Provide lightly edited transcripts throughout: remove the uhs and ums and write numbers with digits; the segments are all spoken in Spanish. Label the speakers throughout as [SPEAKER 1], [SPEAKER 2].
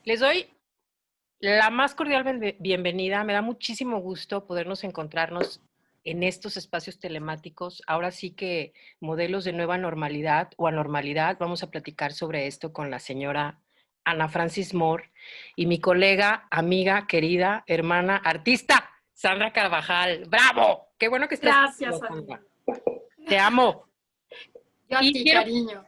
[SPEAKER 1] Les doy la más cordial bienvenida. Me da muchísimo gusto podernos encontrarnos en estos espacios telemáticos. Ahora sí que modelos de nueva normalidad o anormalidad. Vamos a platicar sobre esto con la señora Ana Francis Moore y mi colega, amiga, querida, hermana, artista, Sandra Carvajal. ¡Bravo! Qué bueno que estás aquí,
[SPEAKER 2] Gracias a ti.
[SPEAKER 1] Sandra. Te amo.
[SPEAKER 2] Yo a
[SPEAKER 1] Y
[SPEAKER 2] ti,
[SPEAKER 1] quiero
[SPEAKER 2] cariño.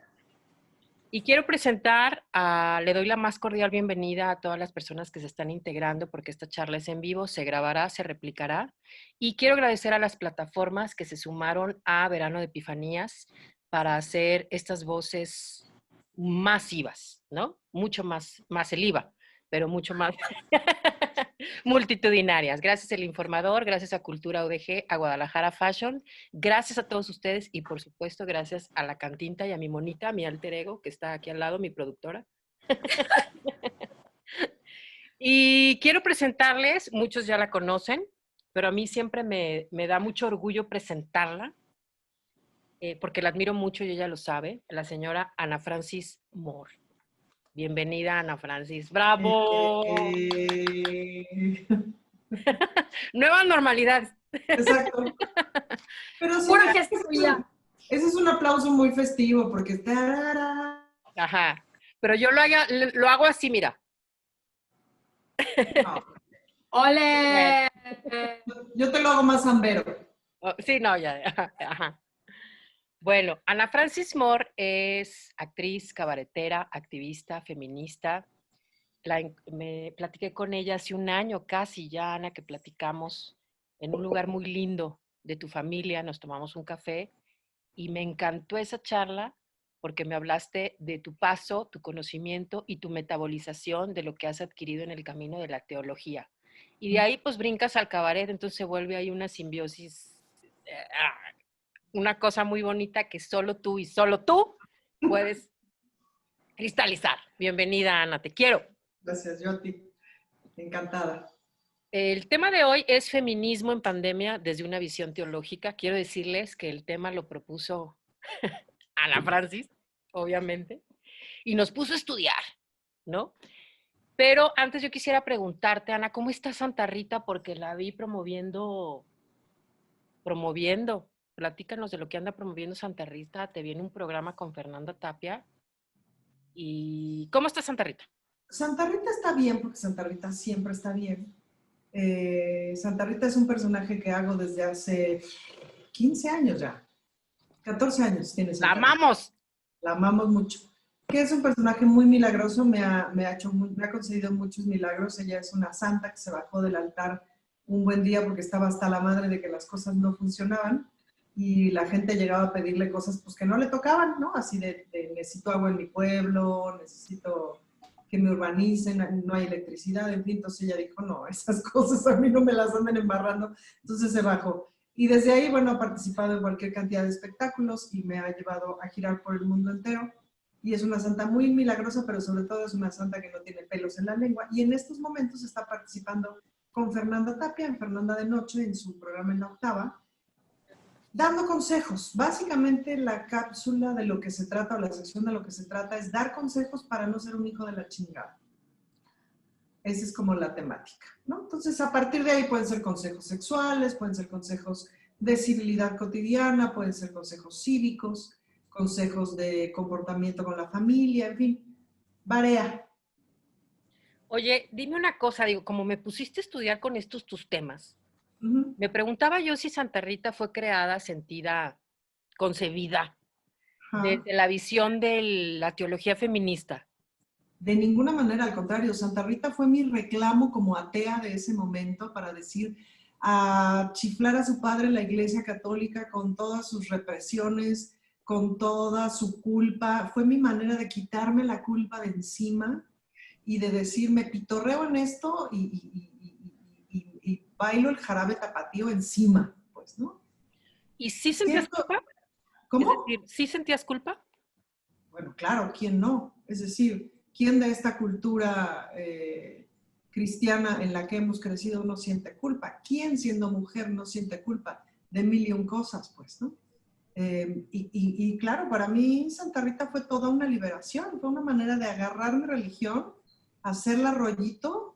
[SPEAKER 1] Y quiero le doy la más cordial bienvenida a todas las personas que se están integrando porque esta charla es en vivo, se grabará, se replicará. Y quiero agradecer a las plataformas que se sumaron a Verano de Epifanías para hacer estas voces masivas, ¿no? Mucho más el IVA, pero mucho más multitudinarias. Gracias al Informador, gracias a Cultura UDG, a Guadalajara Fashion, gracias a todos ustedes y por supuesto gracias a la Cantinta y a mi monita, mi alter ego, que está aquí al lado, mi productora. Y quiero presentarles, muchos ya la conocen, pero a mí siempre me da mucho orgullo presentarla, porque la admiro mucho y ella lo sabe, la señora Ana Francis Moore. Bienvenida, Ana Francis. ¡Bravo!
[SPEAKER 3] Eh,
[SPEAKER 1] Nueva normalidad.
[SPEAKER 3] exacto. Pero sí,
[SPEAKER 2] Pura gestualidad.
[SPEAKER 3] ese es un aplauso muy festivo porque tarara.
[SPEAKER 1] Ajá. Pero yo lo hago así, mira.
[SPEAKER 3] No,
[SPEAKER 2] ¡Ole!
[SPEAKER 3] yo te lo hago más zambero.
[SPEAKER 1] Oh, sí, no, ya. Ajá. Bueno, Ana Francis Moore es actriz, cabaretera, activista, feminista. Me platiqué con ella hace un año casi ya, Ana, que platicamos en un lugar muy lindo de tu familia, nos tomamos un café y me encantó esa charla porque me hablaste de tu paso, tu conocimiento y tu metabolización de lo que has adquirido en el camino de la teología. Y de ahí pues brincas al cabaret, entonces se vuelve ahí una simbiosis, una cosa muy bonita que solo tú y solo tú puedes cristalizar. Bienvenida, Ana, te quiero.
[SPEAKER 3] Gracias, yo a ti. Encantada.
[SPEAKER 1] El tema de hoy es feminismo en pandemia desde una visión teológica. Quiero decirles que el tema lo propuso Ana Francis, obviamente, y nos puso a estudiar, ¿no? Pero antes yo quisiera preguntarte, Ana, ¿cómo está Santa Rita? Porque la vi promoviendo. Platícanos de lo que anda promoviendo Santa Rita. Te viene un programa con Fernanda Tapia. ¿Y cómo está Santa Rita?
[SPEAKER 3] Santa Rita está bien porque Santa Rita siempre está bien. Santa Rita es un personaje que hago desde hace 15 años ya. 14 años tiene
[SPEAKER 1] ¡La
[SPEAKER 3] Santa Rita.
[SPEAKER 1] amamos!
[SPEAKER 3] La amamos mucho. Que es un personaje muy milagroso, me ha concedido muchos milagros. Ella es una santa que se bajó del altar un buen día porque estaba hasta la madre de que las cosas no funcionaban y la gente llegaba a pedirle cosas pues que no le tocaban, ¿no? Así de necesito agua en mi pueblo, necesito que me urbanicen, no hay electricidad, en fin. Entonces ella dijo, no, esas cosas a mí no me las anden embarrando. Entonces se bajó. Y desde ahí, bueno, ha participado en cualquier cantidad de espectáculos y me ha llevado a girar por el mundo entero. Y es una santa muy milagrosa, pero sobre todo es una santa que no tiene pelos en la lengua. Y en estos momentos está participando con Fernanda Tapia, en Fernanda de Noche, en su programa En la Octava, dando consejos. Básicamente la cápsula de lo que se trata, o la sección de lo que se trata, es dar consejos para no ser un hijo de la chingada. Esa es como la temática, ¿no? Entonces, a partir de ahí pueden ser consejos sexuales, pueden ser consejos de civilidad cotidiana, pueden ser consejos cívicos, consejos de comportamiento con la familia, en fin, varía.
[SPEAKER 1] Oye, dime una cosa, digo, como me pusiste a estudiar con estos tus temas,
[SPEAKER 3] Uh-huh.
[SPEAKER 1] me preguntaba yo si Santa Rita fue creada, sentida, concebida
[SPEAKER 3] Ajá.
[SPEAKER 1] desde la visión de la teología feminista.
[SPEAKER 3] De ninguna manera, al contrario, Santa Rita fue mi reclamo como atea de ese momento para decir, a chiflar a su padre en la Iglesia Católica con todas sus represiones, con toda su culpa. Fue mi manera de quitarme la culpa de encima y de decir, me pitorreo en esto y bailo el jarabe tapatío encima, pues, ¿no?
[SPEAKER 1] ¿Y sí sentías
[SPEAKER 3] Siento,
[SPEAKER 1] culpa? Es
[SPEAKER 3] ¿cómo?
[SPEAKER 1] decir, ¿sí sentías culpa?
[SPEAKER 3] Bueno, claro, ¿quién no? Es decir, ¿quién de esta cultura cristiana en la que hemos crecido no siente culpa? ¿Quién siendo mujer no siente culpa? De mil y un cosas, pues, ¿no? Y claro, para mí Santa Rita fue toda una liberación, fue una manera de agarrar mi religión hacerla rollito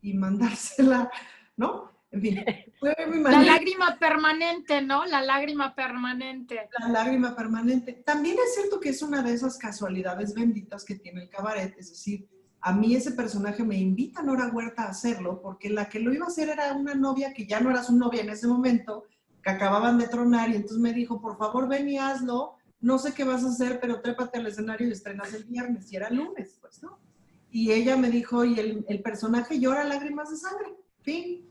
[SPEAKER 3] y mandársela, ¿no? En fin, fue mi
[SPEAKER 2] La
[SPEAKER 3] manera.
[SPEAKER 2] lágrima permanente, ¿no? La lágrima permanente.
[SPEAKER 3] La lágrima permanente. También es cierto que es una de esas casualidades benditas que tiene el cabaret, es decir, a mí ese personaje me invita a Nora Huerta a hacerlo, porque la que lo iba a hacer era una novia que ya no era su novia en ese momento, que acababan de tronar, y entonces me dijo, por favor ven y hazlo, no sé qué vas a hacer, pero trépate al escenario y estrenas el viernes, y era lunes, pues, ¿no? Y ella me dijo, y el personaje llora lágrimas de sangre, fin.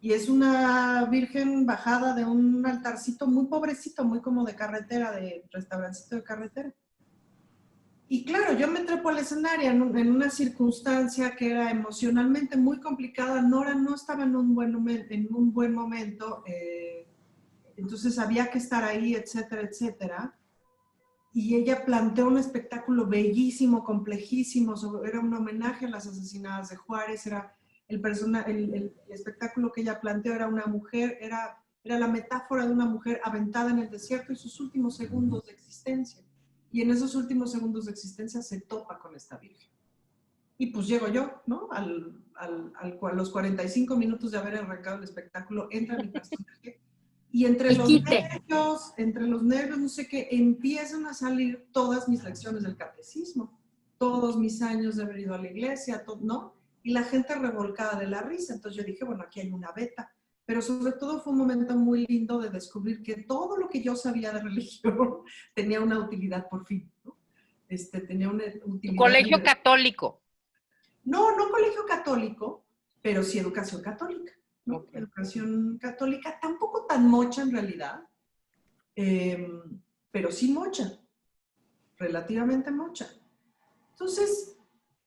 [SPEAKER 3] Y es una virgen bajada de un altarcito muy pobrecito, muy como de carretera, de restaurancito de carretera. Y claro, yo me trepo al escenario en una circunstancia que era emocionalmente muy complicada. Nora no estaba en un buen momento, entonces había que estar ahí, etcétera, etcétera. Y ella planteó un espectáculo bellísimo, complejísimo, era un homenaje a las asesinadas de Juárez, era el espectáculo que ella planteó era una mujer, era la metáfora de una mujer aventada en el desierto y sus últimos segundos de existencia. Y en esos últimos segundos de existencia se topa con esta virgen. Y pues llego yo, ¿no? A los 45 minutos de haber arrancado el espectáculo, entra mi personaje y entre los nervios, no sé qué, empiezan a salir todas mis lecciones del catecismo, todos mis años de haber ido a la iglesia, ¿no? Y la gente revolcada de la risa. Entonces yo dije, bueno, aquí hay una beta. Pero sobre todo fue un momento muy lindo de descubrir que todo lo que yo sabía de religión tenía una utilidad por fin, ¿no? Tenía una utilidad.
[SPEAKER 1] Colegio católico.
[SPEAKER 3] No, no colegio católico, pero sí educación católica, ¿no?
[SPEAKER 1] Okay.
[SPEAKER 3] Educación católica, tampoco tan mocha en realidad, pero sí mocha, relativamente mocha. Entonces,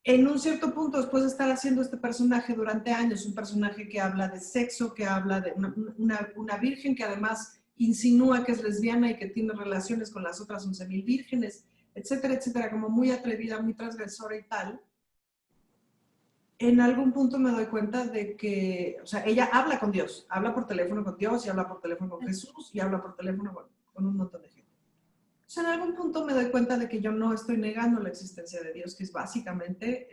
[SPEAKER 3] en un cierto punto, después de estar haciendo este personaje durante años, un personaje que habla de sexo, que habla de una virgen que además insinúa que es lesbiana y que tiene relaciones con las otras 11,000 vírgenes, etcétera, etcétera, como muy atrevida, muy transgresora y tal, en algún punto me doy cuenta de que, o sea, ella habla con Dios, habla por teléfono con Dios y habla por teléfono con Jesús y habla por teléfono con un montón de gente. O sea, en algún punto me doy cuenta de que yo no estoy negando la existencia de Dios, que es básicamente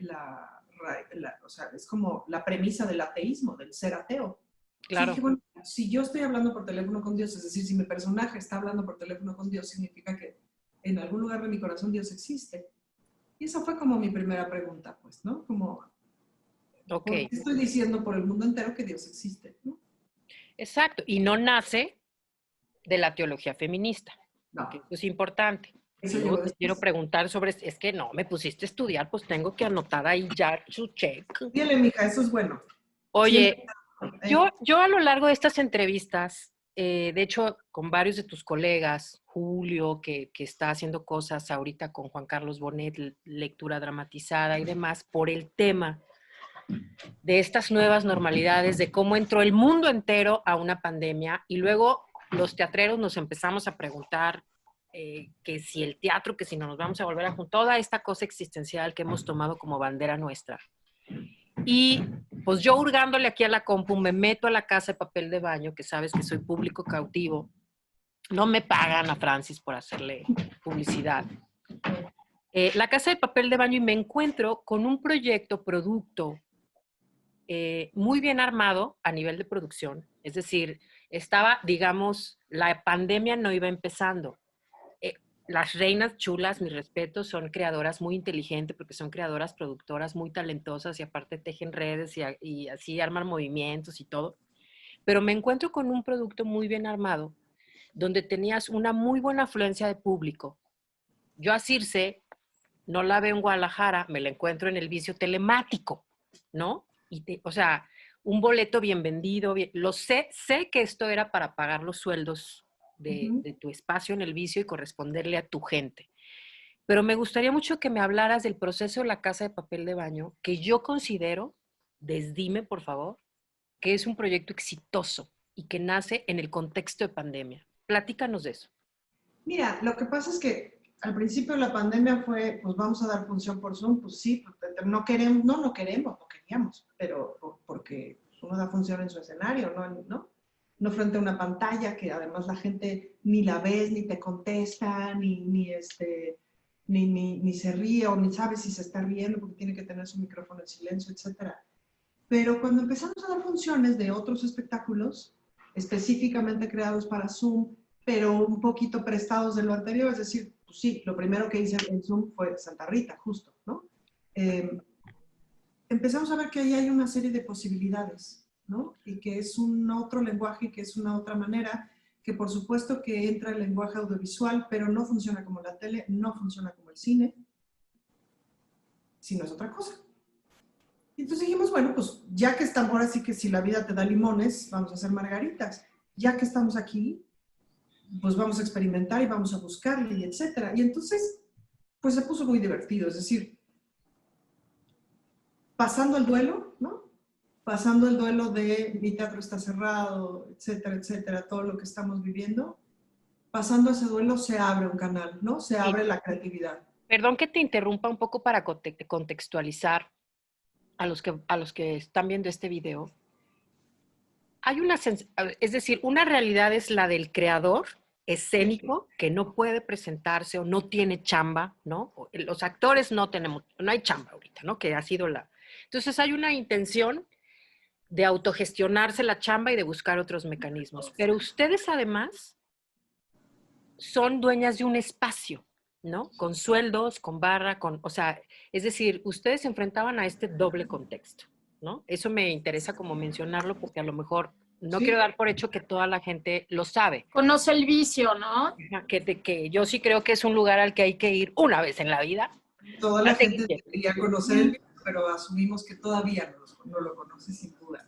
[SPEAKER 3] o sea, es como la premisa del ateísmo, del ser ateo.
[SPEAKER 1] Claro.
[SPEAKER 3] Sí, bueno, si yo estoy hablando por teléfono con Dios, es decir, si mi personaje está hablando por teléfono con Dios, significa que en algún lugar de mi corazón Dios existe. Y esa fue como mi primera pregunta, pues, ¿no? Como, ¿por qué estoy diciendo por el mundo entero que Dios existe? ¿No?
[SPEAKER 1] Exacto, y no nace de la teología feminista,
[SPEAKER 3] No.
[SPEAKER 1] que eso es importante.
[SPEAKER 3] Eso
[SPEAKER 1] luego te quiero preguntar sobre, es que no, me pusiste a estudiar, pues tengo que anotar ahí ya su check.
[SPEAKER 3] Dile, mija, eso es bueno.
[SPEAKER 1] Oye, yo a lo largo de estas entrevistas, de hecho, con varios de tus colegas, Julio, que está haciendo cosas ahorita con Juan Carlos Bonet, lectura dramatizada y demás, por el tema de estas nuevas normalidades, de cómo entró el mundo entero a una pandemia y luego los teatreros nos empezamos a preguntar que si el teatro, que si no nos vamos a volver a juntar, toda esta cosa existencial que hemos tomado como bandera nuestra. Y pues yo hurgándole aquí a la compu, me meto a la Casa de Papel de Baño, que sabes que soy público cautivo. No me pagan a Francis por hacerle publicidad. La Casa de Papel de Baño y me encuentro con un proyecto, producto, muy bien armado a nivel de producción. Es decir, estaba, digamos, la pandemia no iba empezando. Las reinas chulas, mis respetos, son creadoras muy inteligentes porque son creadoras, productoras muy talentosas y aparte tejen redes y así arman movimientos y todo. Pero me encuentro con un producto muy bien armado donde tenías una muy buena afluencia de público. Yo a Circe no la veo en Guadalajara, me la encuentro en el vicio telemático, ¿no? O sea, un boleto bien vendido, lo sé que esto era para pagar los sueldos de tu espacio en el vicio y corresponderle a tu gente. Pero me gustaría mucho que me hablaras del proceso de la Casa de Papel de Baño, que yo considero, desdime por favor, que es un proyecto exitoso y que nace en el contexto de pandemia. Platícanos de eso.
[SPEAKER 3] Mira, lo que pasa es que al principio de la pandemia fue, pues vamos a dar función por Zoom, pues sí, no queríamos, pero porque uno da función en su escenario, no frente a una pantalla que además la gente ni la ves, ni te contesta, ni se ríe o ni sabe si se está riendo porque tiene que tener su micrófono en silencio, etc. Pero cuando empezamos a dar funciones de otros espectáculos, específicamente creados para Zoom, pero un poquito prestados de lo anterior, es decir, pues sí, lo primero que hice en Zoom fue Santa Rita, justo, ¿no? Empezamos a ver que ahí hay una serie de posibilidades, ¿no? Y que es un otro lenguaje, que es una otra manera, que por supuesto que entra el lenguaje audiovisual, pero no funciona como la tele, no funciona como el cine, sino es otra cosa. Y entonces dijimos, bueno, pues ya que estamos, ahora sí que si la vida te da limones, vamos a hacer margaritas. Ya que estamos aquí, pues vamos a experimentar y vamos a buscarle y etcétera. Y entonces, pues se puso muy divertido, es decir, pasando el duelo, ¿no? Pasando el duelo de mi teatro está cerrado, etcétera, etcétera, todo lo que estamos viviendo, pasando ese duelo se abre un canal, ¿no? Se abre la creatividad.
[SPEAKER 1] Perdón que te interrumpa un poco para contextualizar a los que están viendo este video. Hay es decir, una realidad es la del creador escénico que no puede presentarse o no tiene chamba, ¿no? Los actores no hay chamba ahorita, ¿no? Que ha sido Entonces hay una intención de autogestionarse la chamba y de buscar otros mecanismos. Pero ustedes además son dueñas de un espacio, ¿no? Con sueldos, con barra, o sea, es decir, ustedes se enfrentaban a este doble contexto, ¿no? Eso me interesa como mencionarlo porque a lo mejor no quiero dar por hecho que toda la gente lo sabe.
[SPEAKER 2] Conoce el vicio, ¿no?
[SPEAKER 1] Que yo sí creo que es un lugar al que hay que ir una vez en la vida.
[SPEAKER 3] Toda la gente debería conocer el vicio, pero asumimos que todavía no lo conoce sin duda.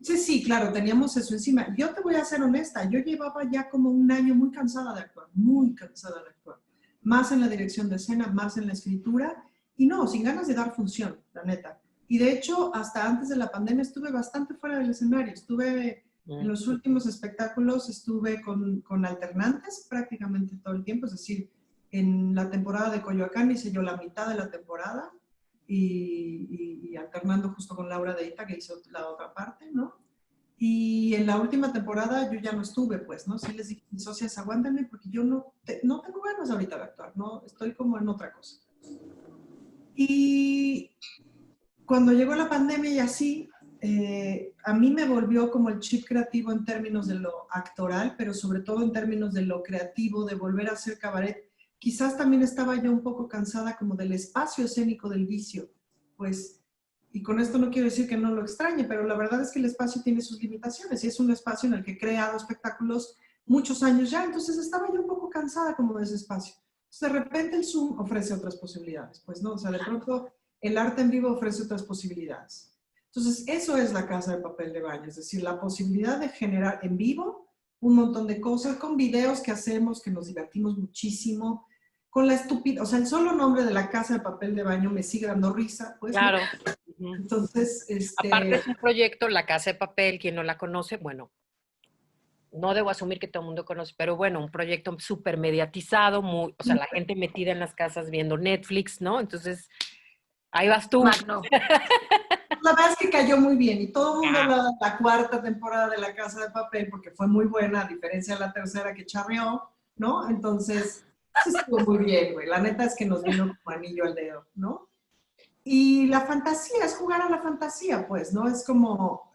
[SPEAKER 3] Sí, claro, teníamos eso encima. Yo te voy a ser honesta, yo llevaba ya como un año muy cansada de actuar, muy cansada de actuar. Más en la dirección de escena, más en la escritura, y no, sin ganas de dar función, la neta. Y de hecho, hasta antes de la pandemia estuve bastante fuera del escenario. Estuve en los últimos espectáculos, estuve con alternantes prácticamente todo el tiempo, es decir, en la temporada de Coyoacán hice yo la mitad de la temporada, y alternando justo con Laura de Ita, que hizo la otra parte, ¿no? Y en la última temporada yo ya no estuve, pues, ¿no? Sí les dije, mis socias, aguántenme porque yo no tengo ganas ahorita de actuar, ¿no? Estoy como en otra cosa. Y cuando llegó la pandemia y así, a mí me volvió como el chip creativo en términos de lo actoral, pero sobre todo en términos de lo creativo, de volver a hacer cabaret. Quizás también estaba yo un poco cansada como del espacio escénico del vicio, pues, y con esto no quiero decir que no lo extrañe, pero la verdad es que el espacio tiene sus limitaciones y es un espacio en el que he creado espectáculos muchos años ya, entonces estaba yo un poco cansada como de ese espacio. Entonces, de repente el Zoom ofrece otras posibilidades, pues, ¿no? O sea, de pronto el arte en vivo ofrece otras posibilidades. Entonces, eso es la Casa de Papel de Baño, es decir, la posibilidad de generar en vivo un montón de cosas, con videos que hacemos, que nos divertimos muchísimo, con la estúpida, o sea, el solo nombre de la Casa de Papel de Baño me sigue dando risa, pues.
[SPEAKER 1] Claro.
[SPEAKER 3] ¿No? Entonces,
[SPEAKER 1] aparte es un proyecto, La Casa de Papel, quien no la conoce, bueno, no debo asumir que todo el mundo conoce, pero bueno, un proyecto súper mediatizado, o sea, la gente metida en las casas viendo Netflix, ¿no? Entonces, ahí vas tú.
[SPEAKER 2] Magno.
[SPEAKER 3] La verdad es que cayó muy bien y todo el mundo habla de la cuarta temporada de La Casa de Papel porque fue muy buena, a diferencia de la tercera que charreó, ¿no? Entonces, estuvo muy bien, güey. La neta es que nos vino como anillo al dedo, ¿no? Y la fantasía, es jugar a la fantasía, pues, ¿no? Es como,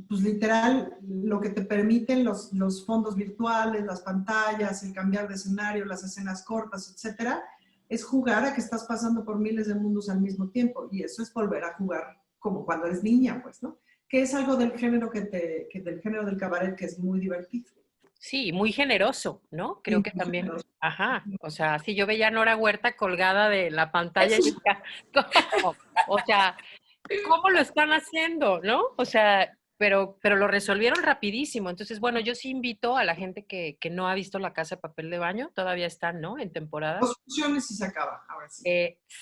[SPEAKER 3] pues literal, lo que te permiten los fondos virtuales, las pantallas, el cambiar de escenario, las escenas cortas, etcétera, es jugar a que estás pasando por miles de mundos al mismo tiempo. Y eso es volver a jugar como cuando eres niña, pues, ¿no? Que es algo del género del género del cabaret que es muy divertido.
[SPEAKER 1] Sí, muy generoso, ¿no? Creo que también. Ajá. O sea, si yo veía a Nora Huerta colgada de la pantalla, y decía, o sea, ¿cómo lo están haciendo, no? O sea, pero lo resolvieron rapidísimo. Entonces, bueno, yo sí invito a la gente que no ha visto La Casa de Papel de Baño, todavía están, ¿no? En temporada.
[SPEAKER 3] Dos funciones y se acaba, ahora sí.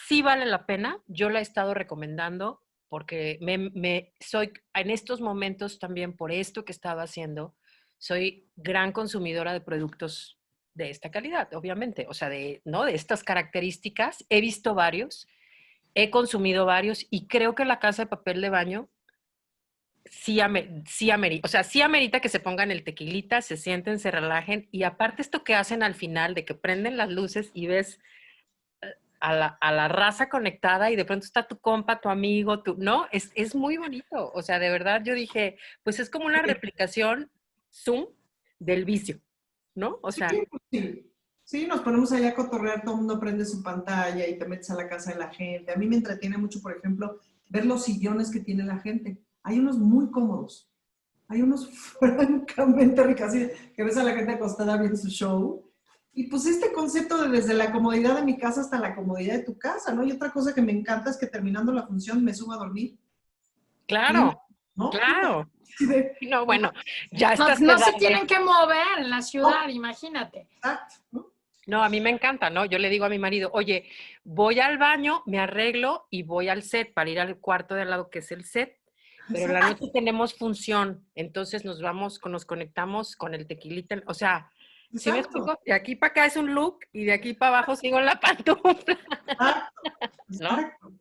[SPEAKER 1] Sí vale la pena. Yo la he estado recomendando porque soy en estos momentos también por esto que he estado haciendo, soy gran consumidora de productos de esta calidad, obviamente, o sea, ¿no? De estas características. He visto varios, he consumido varios y creo que La Casa de Papel de Baño sí amerita, o sea, sí amerita que se pongan el tequilita, se sienten, se relajen, y aparte esto que hacen al final, de que prenden las luces y ves a la raza conectada y de pronto está tu compa, tu amigo, ¿no? Es muy bonito, o sea, de verdad yo dije, pues es como una replicación Zoom del vicio, ¿no? O
[SPEAKER 3] Sí,
[SPEAKER 1] sea,
[SPEAKER 3] pues sí. Sí, nos ponemos allá a cotorrear, todo el mundo prende su pantalla y te metes a la casa de la gente. A mí me entretiene mucho, por ejemplo, ver los sillones que tiene la gente. Hay unos muy cómodos, hay unos francamente ricos, así que ves a la gente acostada viendo su show. Y pues este concepto de desde la comodidad de mi casa hasta la comodidad de tu casa, ¿no? Y otra cosa que me encanta es que terminando la función me subo a dormir. Y,
[SPEAKER 1] claro,
[SPEAKER 3] ¿no?
[SPEAKER 1] claro.
[SPEAKER 3] Sí,
[SPEAKER 1] No, bueno, ya
[SPEAKER 2] No,
[SPEAKER 1] estás
[SPEAKER 2] no se
[SPEAKER 1] edad,
[SPEAKER 2] tienen que mover en la ciudad, imagínate.
[SPEAKER 3] exacto, ¿no?
[SPEAKER 1] no, a mí me encanta, ¿no? Yo le digo a mi marido, oye, voy al baño, me arreglo y voy al set para ir al cuarto de al lado que es el set, pero en la
[SPEAKER 3] Exacto.
[SPEAKER 1] noche tenemos función, entonces nos conectamos con el tequilita, o sea, ¿sí me
[SPEAKER 3] Exacto.
[SPEAKER 1] explico? De aquí para acá es un look y de aquí para abajo sigo en la pantufla,
[SPEAKER 3] Exacto,
[SPEAKER 1] ¿no?
[SPEAKER 3] exacto.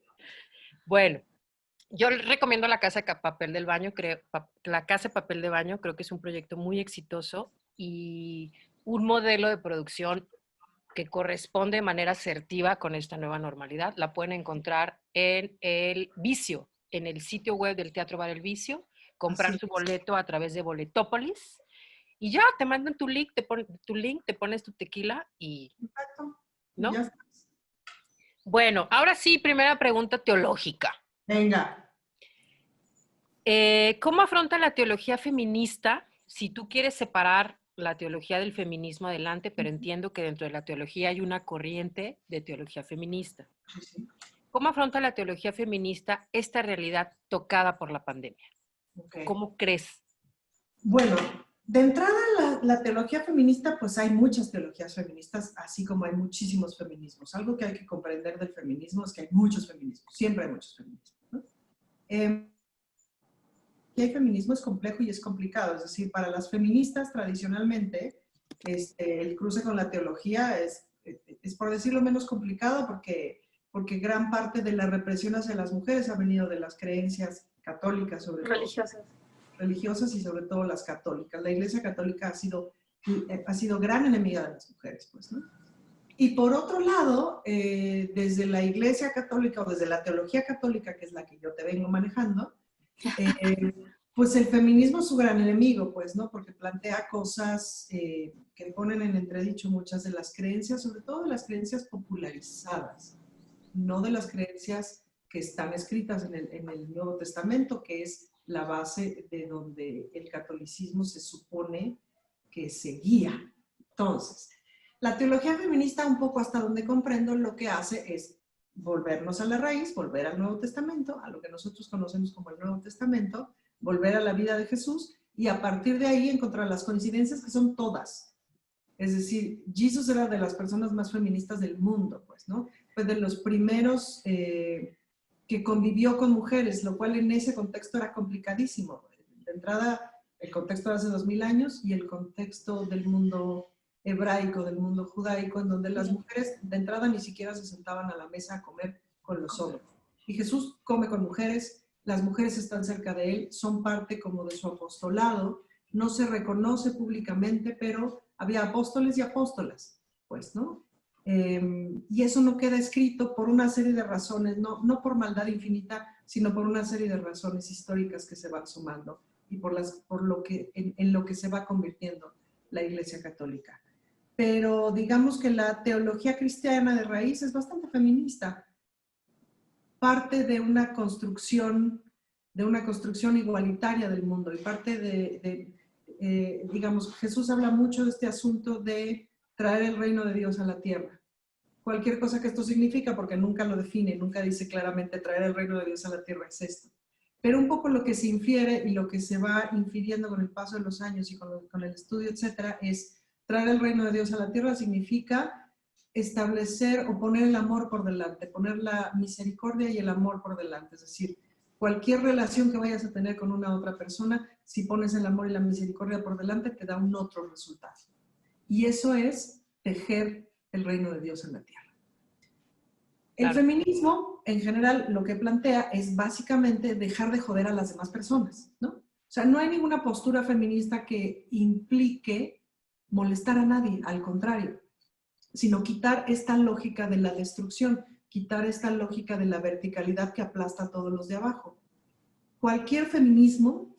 [SPEAKER 1] Bueno, yo recomiendo la Casa de Papel del Baño, la Casa de Papel de Baño, creo que es un proyecto muy exitoso y un modelo de producción que corresponde de manera asertiva con esta nueva normalidad. La pueden encontrar en El Vicio, en el sitio web del Teatro Bar El Vicio, comprar
[SPEAKER 3] Así
[SPEAKER 1] su
[SPEAKER 3] es.
[SPEAKER 1] boleto a través de Boletópolis y ya te mandan te pones tu tequila y,
[SPEAKER 3] Exacto. Y ya
[SPEAKER 1] ¿no?
[SPEAKER 3] está.
[SPEAKER 1] Bueno, ahora sí, primera pregunta teológica.
[SPEAKER 3] Venga.
[SPEAKER 1] ¿Cómo afronta la teología feminista si tú quieres separar la teología del feminismo adelante, pero entiendo que dentro de la teología hay una corriente de teología feminista?
[SPEAKER 3] Sí, sí.
[SPEAKER 1] ¿Cómo afronta la teología feminista esta realidad tocada por la pandemia?
[SPEAKER 3] Ok.
[SPEAKER 1] ¿Cómo crees?
[SPEAKER 3] Bueno, de entrada la teología feminista, pues hay muchas teologías feministas, así como hay muchísimos feminismos. Algo que hay que comprender del feminismo es que hay muchos feminismos, siempre hay muchos feminismos, ¿no? Y el feminismo es complejo y es complicado, es decir, para las feministas tradicionalmente, el cruce con la teología es, por decirlo menos, complicado porque gran parte de la represión hacia las mujeres ha venido de las creencias católicas, sobre todo. Religiosas y sobre todo las católicas. La Iglesia Católica ha sido gran enemiga de las mujeres, pues, ¿no? Y por otro lado, desde la Iglesia Católica o desde la teología católica, que es la que yo te vengo manejando, pues el feminismo es su gran enemigo, pues, ¿no? Porque plantea cosas que ponen en entredicho muchas de las creencias, sobre todo de las creencias popularizadas, no de las creencias que están escritas en el Nuevo Testamento, que es la base de donde el catolicismo se supone que se guía. Entonces, la teología feminista, un poco hasta donde comprendo, lo que hace es volvernos a la raíz, volver al Nuevo Testamento, a lo que nosotros conocemos como el Nuevo Testamento, volver a la vida de Jesús y a partir de ahí encontrar las coincidencias que son todas. Es decir, Jesús era de las personas más feministas del mundo, pues, ¿no? Fue de los primeros que convivió con mujeres, lo cual en ese contexto era complicadísimo. De entrada, el contexto de hace 2000 años y el contexto del mundo hebraico, del mundo judaico, en donde las mujeres de entrada ni siquiera se sentaban a la mesa a comer con los hombres. Y Jesús come con mujeres, las mujeres están cerca de él, son parte como de su apostolado, no se reconoce públicamente, pero había apóstoles y apóstolas, pues, ¿no? Y eso no queda escrito por una serie de razones, no por maldad infinita, sino por una serie de razones históricas que se van sumando y por lo que, en lo que se va convirtiendo la Iglesia Católica. Pero digamos que la teología cristiana de raíz es bastante feminista, parte de una construcción igualitaria del mundo y parte digamos, Jesús habla mucho de este asunto de traer el reino de Dios a la tierra. Cualquier cosa que esto significa, porque nunca lo define, nunca dice claramente traer el reino de Dios a la tierra es esto. Pero un poco lo que se infiere y lo que se va infiriendo con el paso de los años y con el estudio, etcétera, es traer el reino de Dios a la tierra significa establecer o poner el amor por delante, poner la misericordia y el amor por delante. Es decir, cualquier relación que vayas a tener con una otra persona, si pones el amor y la misericordia por delante, te da un otro resultado. Y eso es tejer el reino de Dios en la tierra. El
[SPEAKER 1] Claro.
[SPEAKER 3] feminismo, en general, lo que plantea es básicamente dejar de joder a las demás personas, ¿no? O sea, no hay ninguna postura feminista que implique molestar a nadie, al contrario, sino quitar esta lógica de la destrucción, quitar esta lógica de la verticalidad que aplasta a todos los de abajo. Cualquier feminismo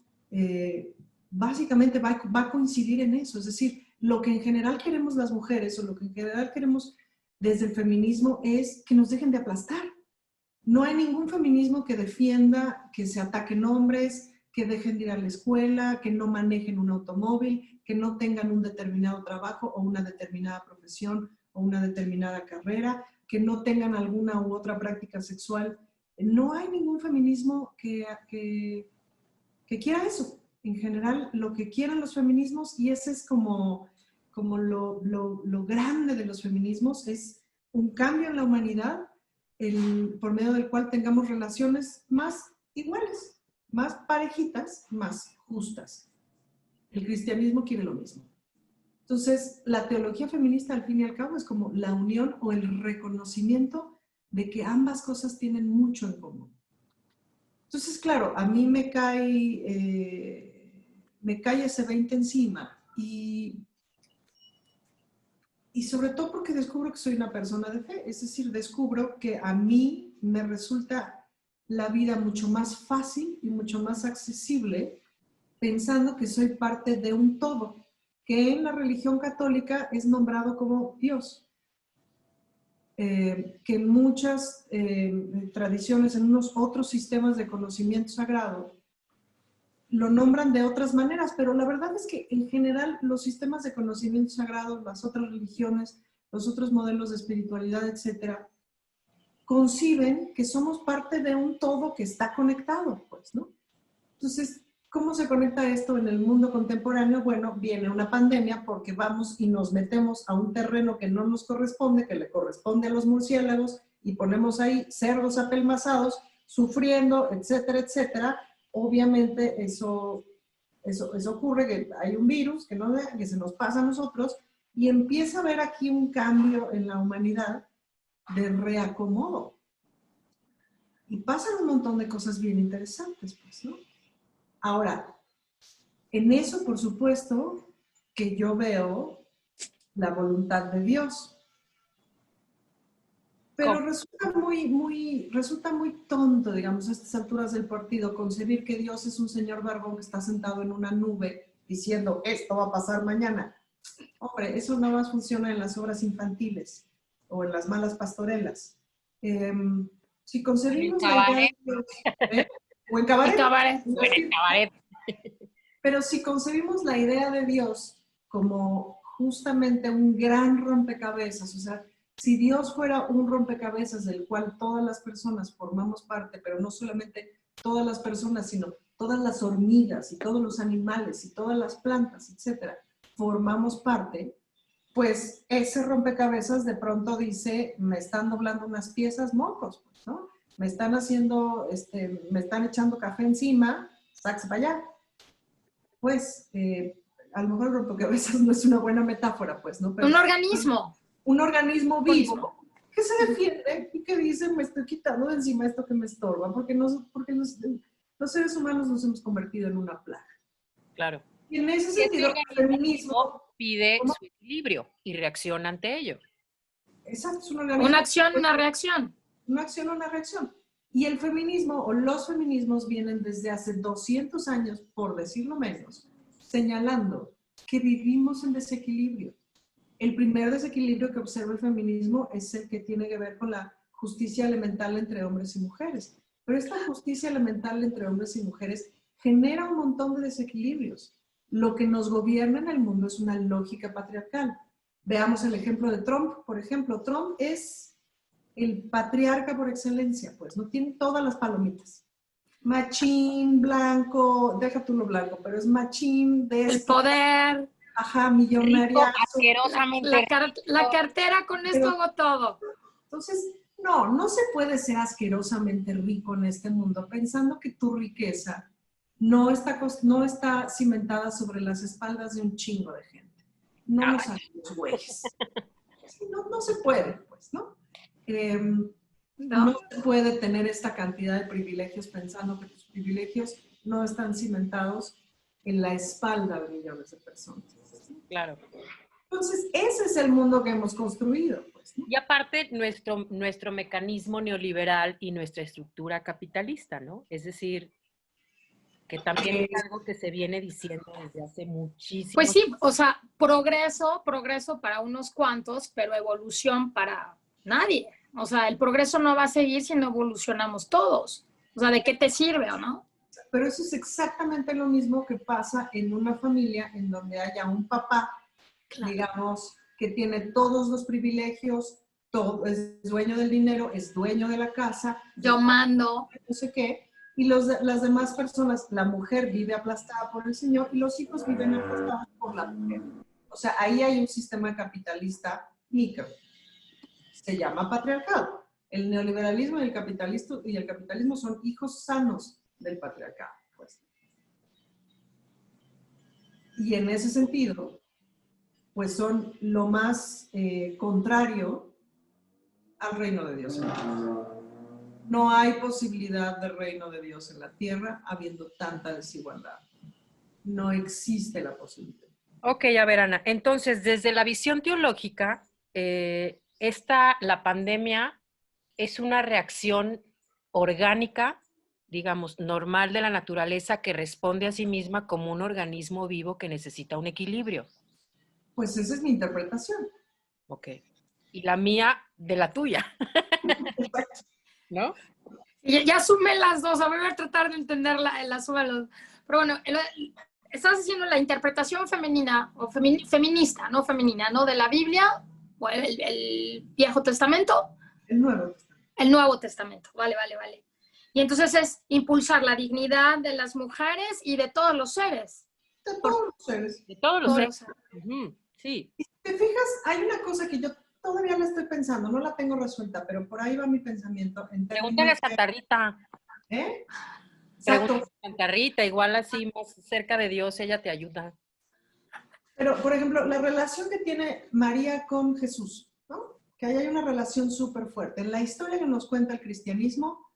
[SPEAKER 3] básicamente va a coincidir en eso, es decir, lo que en general queremos las mujeres o lo que en general queremos desde el feminismo es que nos dejen de aplastar. No hay ningún feminismo que defienda que se ataquen hombres, que dejen de ir a la escuela, que no manejen un automóvil, que no tengan un determinado trabajo o una determinada profesión o una determinada carrera, que no tengan alguna u otra práctica sexual. No hay ningún feminismo que quiera eso. En general, lo que quieran los feminismos, y ese es como lo grande de los feminismos, es un cambio en la humanidad por medio del cual tengamos relaciones más iguales, más parejitas, más justas. El cristianismo quiere lo mismo. Entonces, la teología feminista, al fin y al cabo, es como la unión o el reconocimiento de que ambas cosas tienen mucho en común. Entonces, claro, a mí me cae ese 20 encima y sobre todo porque descubro que soy una persona de fe, es decir, descubro que a mí me resulta la vida mucho más fácil y mucho más accesible pensando que soy parte de un todo, que en la religión católica es nombrado como Dios. Que en muchas tradiciones, en unos otros sistemas de conocimiento sagrado, lo nombran de otras maneras, pero la verdad es que en general los sistemas de conocimiento sagrado, las otras religiones, los otros modelos de espiritualidad, etcétera, conciben que somos parte de un todo que está conectado, pues, ¿no? Entonces, ¿cómo se conecta esto en el mundo contemporáneo? Bueno, viene una pandemia porque vamos y nos metemos a un terreno que no nos corresponde, que le corresponde a los murciélagos, y ponemos ahí cerdos apelmazados, sufriendo, etcétera, etcétera. Obviamente eso ocurre, que hay un virus que no deja, que se nos pasa a nosotros, y empieza a haber aquí un cambio en la humanidad de reacomodo. Y pasan un montón de cosas bien interesantes, pues, ¿no? Ahora, en eso, por supuesto, que yo veo la voluntad de Dios. Pero resulta muy tonto, digamos, a estas alturas del partido, concebir que Dios es un señor barbón que está sentado en una nube diciendo, esto va a pasar mañana. Hombre, eso no más funciona en las obras infantiles o en las malas pastorelas. Si concebimos la idea de Dios, o en cabaret. Pero si concebimos la idea de Dios como justamente un gran rompecabezas, o sea, si Dios fuera un rompecabezas del cual todas las personas formamos parte, pero no solamente todas las personas, sino todas las hormigas y todos los animales y todas las plantas, etcétera, formamos parte, pues ese rompecabezas de pronto dice, me están doblando unas piezas mocos, pues, ¿no? Me están haciendo, me están echando café encima, sáquese para allá. Pues, a lo mejor el rompecabezas no es una buena metáfora, pues, ¿no? Pero,
[SPEAKER 2] un organismo.
[SPEAKER 3] Un organismo vivo que se defiende y que dice, me estoy quitando de encima esto que me estorba, porque los seres humanos nos hemos convertido en una plaga.
[SPEAKER 1] Claro.
[SPEAKER 3] Y en ese sentido, el feminismo
[SPEAKER 1] pide su equilibrio y reacciona ante ello.
[SPEAKER 3] Exacto, es un organismo.
[SPEAKER 2] Una acción, una reacción.
[SPEAKER 3] Una acción, una reacción. Y el feminismo o los feminismos vienen desde hace 200 años, por decirlo menos, señalando que vivimos en desequilibrio. El primer desequilibrio que observa el feminismo es el que tiene que ver con la justicia elemental entre hombres y mujeres. Pero esta justicia elemental entre hombres y mujeres genera un montón de desequilibrios. Lo que nos gobierna en el mundo es una lógica patriarcal. Veamos el ejemplo de Trump, por ejemplo. Trump es el patriarca por excelencia, pues, no tiene todas las palomitas. Machín, blanco, deja tú lo blanco, pero es machín de...
[SPEAKER 2] El poder.
[SPEAKER 3] Ajá, millonario.
[SPEAKER 1] Asquerosamente.
[SPEAKER 2] La cartera, con esto hago todo.
[SPEAKER 3] Entonces, no se puede ser asquerosamente rico en este mundo pensando que tu riqueza no está cimentada sobre las espaldas de un chingo de gente. No nos hagamos güeyes. No se puede, pues, ¿no?
[SPEAKER 2] No.
[SPEAKER 3] No se puede tener esta cantidad de privilegios pensando que tus privilegios no están cimentados en la espalda de millones de personas.
[SPEAKER 1] Claro.
[SPEAKER 3] Entonces, ese es el mundo que hemos construido, pues, ¿no?
[SPEAKER 1] Y aparte, nuestro mecanismo neoliberal y nuestra estructura capitalista, ¿no? Es decir, que también es algo que se viene diciendo desde hace muchísimo
[SPEAKER 2] Pues sí, o sea, progreso para unos cuantos, pero evolución para nadie. O sea, el progreso no va a seguir si no evolucionamos todos. O sea, ¿de qué te sirve o no?
[SPEAKER 3] Pero eso es exactamente lo mismo que pasa en una familia en donde haya un papá,
[SPEAKER 2] Claro.
[SPEAKER 3] digamos, que tiene todos los privilegios, todo, es dueño del dinero, es dueño de la casa,
[SPEAKER 2] Yo mando.
[SPEAKER 3] no sé qué, y las demás personas, la mujer vive aplastada por el señor y los hijos viven aplastados por la mujer. O sea, ahí hay un sistema capitalista micro. Se llama patriarcado. El neoliberalismo y el capitalismo son hijos sanos del patriarcado, pues. Y en ese sentido, pues son lo más contrario al reino de Dios. No hay posibilidad de reino de Dios en la tierra habiendo tanta desigualdad. No existe la posibilidad.
[SPEAKER 1] Ok, a ver, Ana. Entonces, desde la visión teológica, la pandemia es una reacción orgánica, digamos, normal de la naturaleza que responde a sí misma como un organismo vivo que necesita un equilibrio.
[SPEAKER 3] Pues esa es mi interpretación.
[SPEAKER 1] Ok. Y la mía de la tuya, ¿no?
[SPEAKER 2] Ya sumé las dos, a ver, voy a tratar de entender la suma de los. Pero bueno, estás haciendo la interpretación femenina o feminista, no femenina, ¿no? De la Biblia o el Viejo Testamento.
[SPEAKER 3] El Nuevo Testamento.
[SPEAKER 2] El Nuevo Testamento, vale. Y entonces es impulsar la dignidad de las mujeres y de todos los seres.
[SPEAKER 3] De todos los seres.
[SPEAKER 1] De todos los
[SPEAKER 2] Todos
[SPEAKER 1] seres.
[SPEAKER 2] los
[SPEAKER 1] Ujú, sí.
[SPEAKER 3] Y si te fijas, hay una cosa que yo todavía la estoy pensando, no la tengo resuelta, pero por ahí va mi pensamiento.
[SPEAKER 1] Pregúntale a Santa Rita.
[SPEAKER 3] ¿Eh?
[SPEAKER 1] Pregúntale
[SPEAKER 3] Exacto.
[SPEAKER 1] a Santa Rita, igual así más cerca de Dios, ella te ayuda.
[SPEAKER 3] Pero, por ejemplo, la relación que tiene María con Jesús, ¿no? Que ahí hay una relación súper fuerte. En la historia que nos cuenta el cristianismo,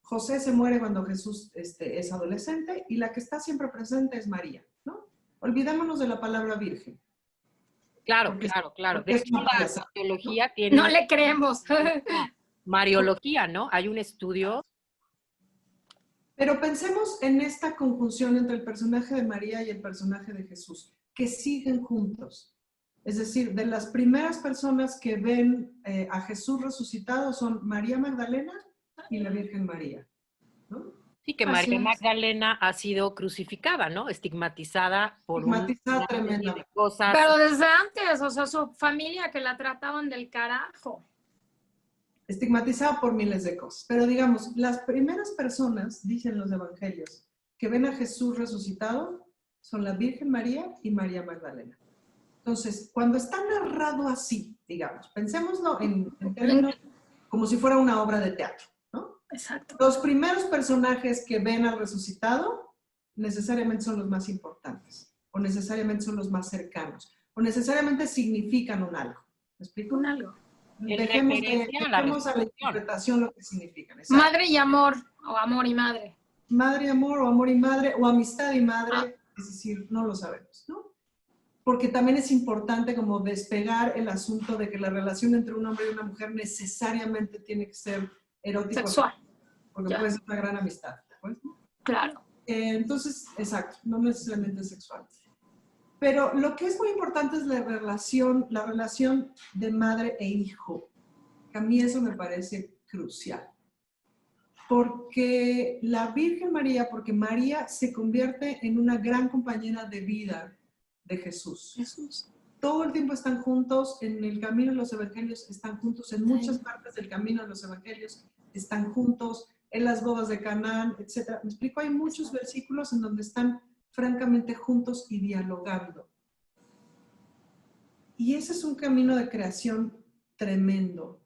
[SPEAKER 3] José se muere cuando Jesús es adolescente y la que está siempre presente es María, ¿no? Olvidémonos de la palabra virgen.
[SPEAKER 1] Claro,
[SPEAKER 3] Porque,
[SPEAKER 1] claro. De
[SPEAKER 3] porque es
[SPEAKER 1] hecho,
[SPEAKER 3] una
[SPEAKER 1] la
[SPEAKER 3] payasada,
[SPEAKER 1] teología tiene
[SPEAKER 2] No le creemos.
[SPEAKER 1] una mariología, ¿no? Hay un estudio.
[SPEAKER 3] Pero pensemos en esta conjunción entre el personaje de María y el personaje de Jesús, que siguen juntos. Es decir, de las primeras personas que ven a Jesús resucitado son María Magdalena y la Virgen María, ¿no?
[SPEAKER 1] Sí, que
[SPEAKER 2] Así
[SPEAKER 1] María
[SPEAKER 2] es.
[SPEAKER 1] Magdalena ha sido crucificada, ¿no? Estigmatizada por una
[SPEAKER 3] Estigmatizada
[SPEAKER 1] serie de
[SPEAKER 3] tremendamente.
[SPEAKER 1] cosas.
[SPEAKER 2] Pero desde antes, o sea, su familia que la trataban del carajo.
[SPEAKER 3] Estigmatizada por miles de cosas. Pero digamos, las primeras personas, dicen los evangelios, que ven a Jesús resucitado son la Virgen María y María Magdalena. Entonces, cuando está narrado así, digamos, pensémoslo en términos como si fuera una obra de teatro, ¿no?
[SPEAKER 2] Exacto.
[SPEAKER 3] Los primeros personajes que ven al resucitado necesariamente son los más importantes, o necesariamente son los más cercanos, o necesariamente significan un algo. ¿Me explico?
[SPEAKER 2] Un algo.
[SPEAKER 3] Dejemos
[SPEAKER 1] Referencia a la
[SPEAKER 3] a la
[SPEAKER 1] resurrección.
[SPEAKER 3] interpretación lo que significan. Exacto.
[SPEAKER 2] Madre y amor, o amor y madre.
[SPEAKER 3] Madre y amor, o amor y madre, o amistad y madre, es decir, no lo sabemos, ¿no? Porque también es importante como despegar el asunto de que la relación entre un hombre y una mujer necesariamente tiene que ser erótico.
[SPEAKER 2] Sexual.
[SPEAKER 3] Porque
[SPEAKER 2] Ya.
[SPEAKER 3] puede ser una gran amistad. ¿Pues?
[SPEAKER 2] Claro.
[SPEAKER 3] Entonces, exacto, no necesariamente sexual. Pero lo que es muy importante es la relación de madre e hijo. A mí eso me parece crucial. Porque la Virgen María, porque María se convierte en una gran compañera de vida de Jesús. Todo el tiempo están juntos, en el camino de los evangelios están juntos, en muchas partes del camino de los evangelios están juntos, en las bodas de Canaán, etc. Me explico, hay muchos versículos en donde están francamente juntos y dialogando. Y ese es un camino de creación tremendo.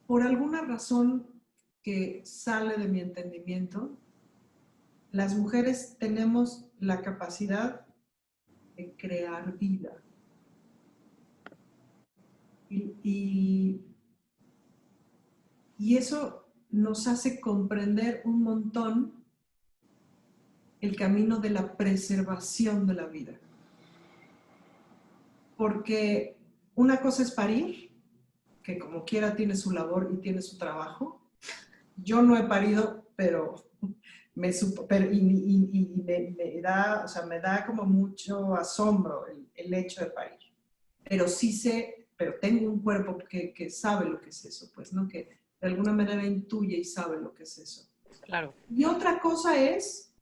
[SPEAKER 3] Por alguna razón que sale de mi entendimiento, las mujeres tenemos la capacidad de crear vida. Y Y eso nos hace comprender un montón el camino de la preservación de la vida. Porque una cosa es parir, que como quiera tiene su labor y tiene su trabajo. Yo no he parido, pero me da, o sea, me da como mucho asombro el hecho de parir. Pero sí sé, pero tengo un cuerpo que sabe lo que es eso, pues, ¿no? Que de alguna manera intuye y sabe lo que es eso.
[SPEAKER 1] Claro.
[SPEAKER 3] Y otra cosa es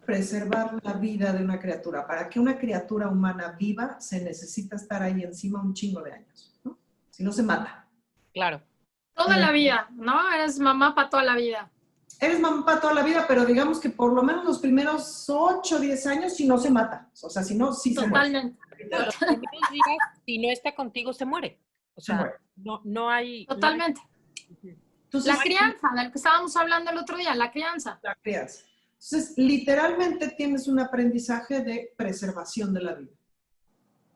[SPEAKER 3] preservar la vida de una criatura. Para que una criatura humana viva, se necesita estar ahí encima un chingo de años, ¿no? Si no, se mata.
[SPEAKER 1] Claro.
[SPEAKER 2] Toda la vida, ¿no? Eres mamá para toda la vida.
[SPEAKER 3] Eres mamá para toda la vida, pero digamos que por lo menos los primeros 8 o 10 años, si no se mata. O sea, si no, sí se muere.
[SPEAKER 2] Totalmente.
[SPEAKER 1] No, los primeros días, si no está contigo, se muere. O
[SPEAKER 3] Se
[SPEAKER 1] sea,
[SPEAKER 3] muere.
[SPEAKER 1] no hay...
[SPEAKER 2] Totalmente.
[SPEAKER 3] Entonces,
[SPEAKER 2] La crianza, de lo que estábamos hablando el otro día, la crianza.
[SPEAKER 3] la crianza. Entonces, literalmente tienes un aprendizaje de preservación de la vida.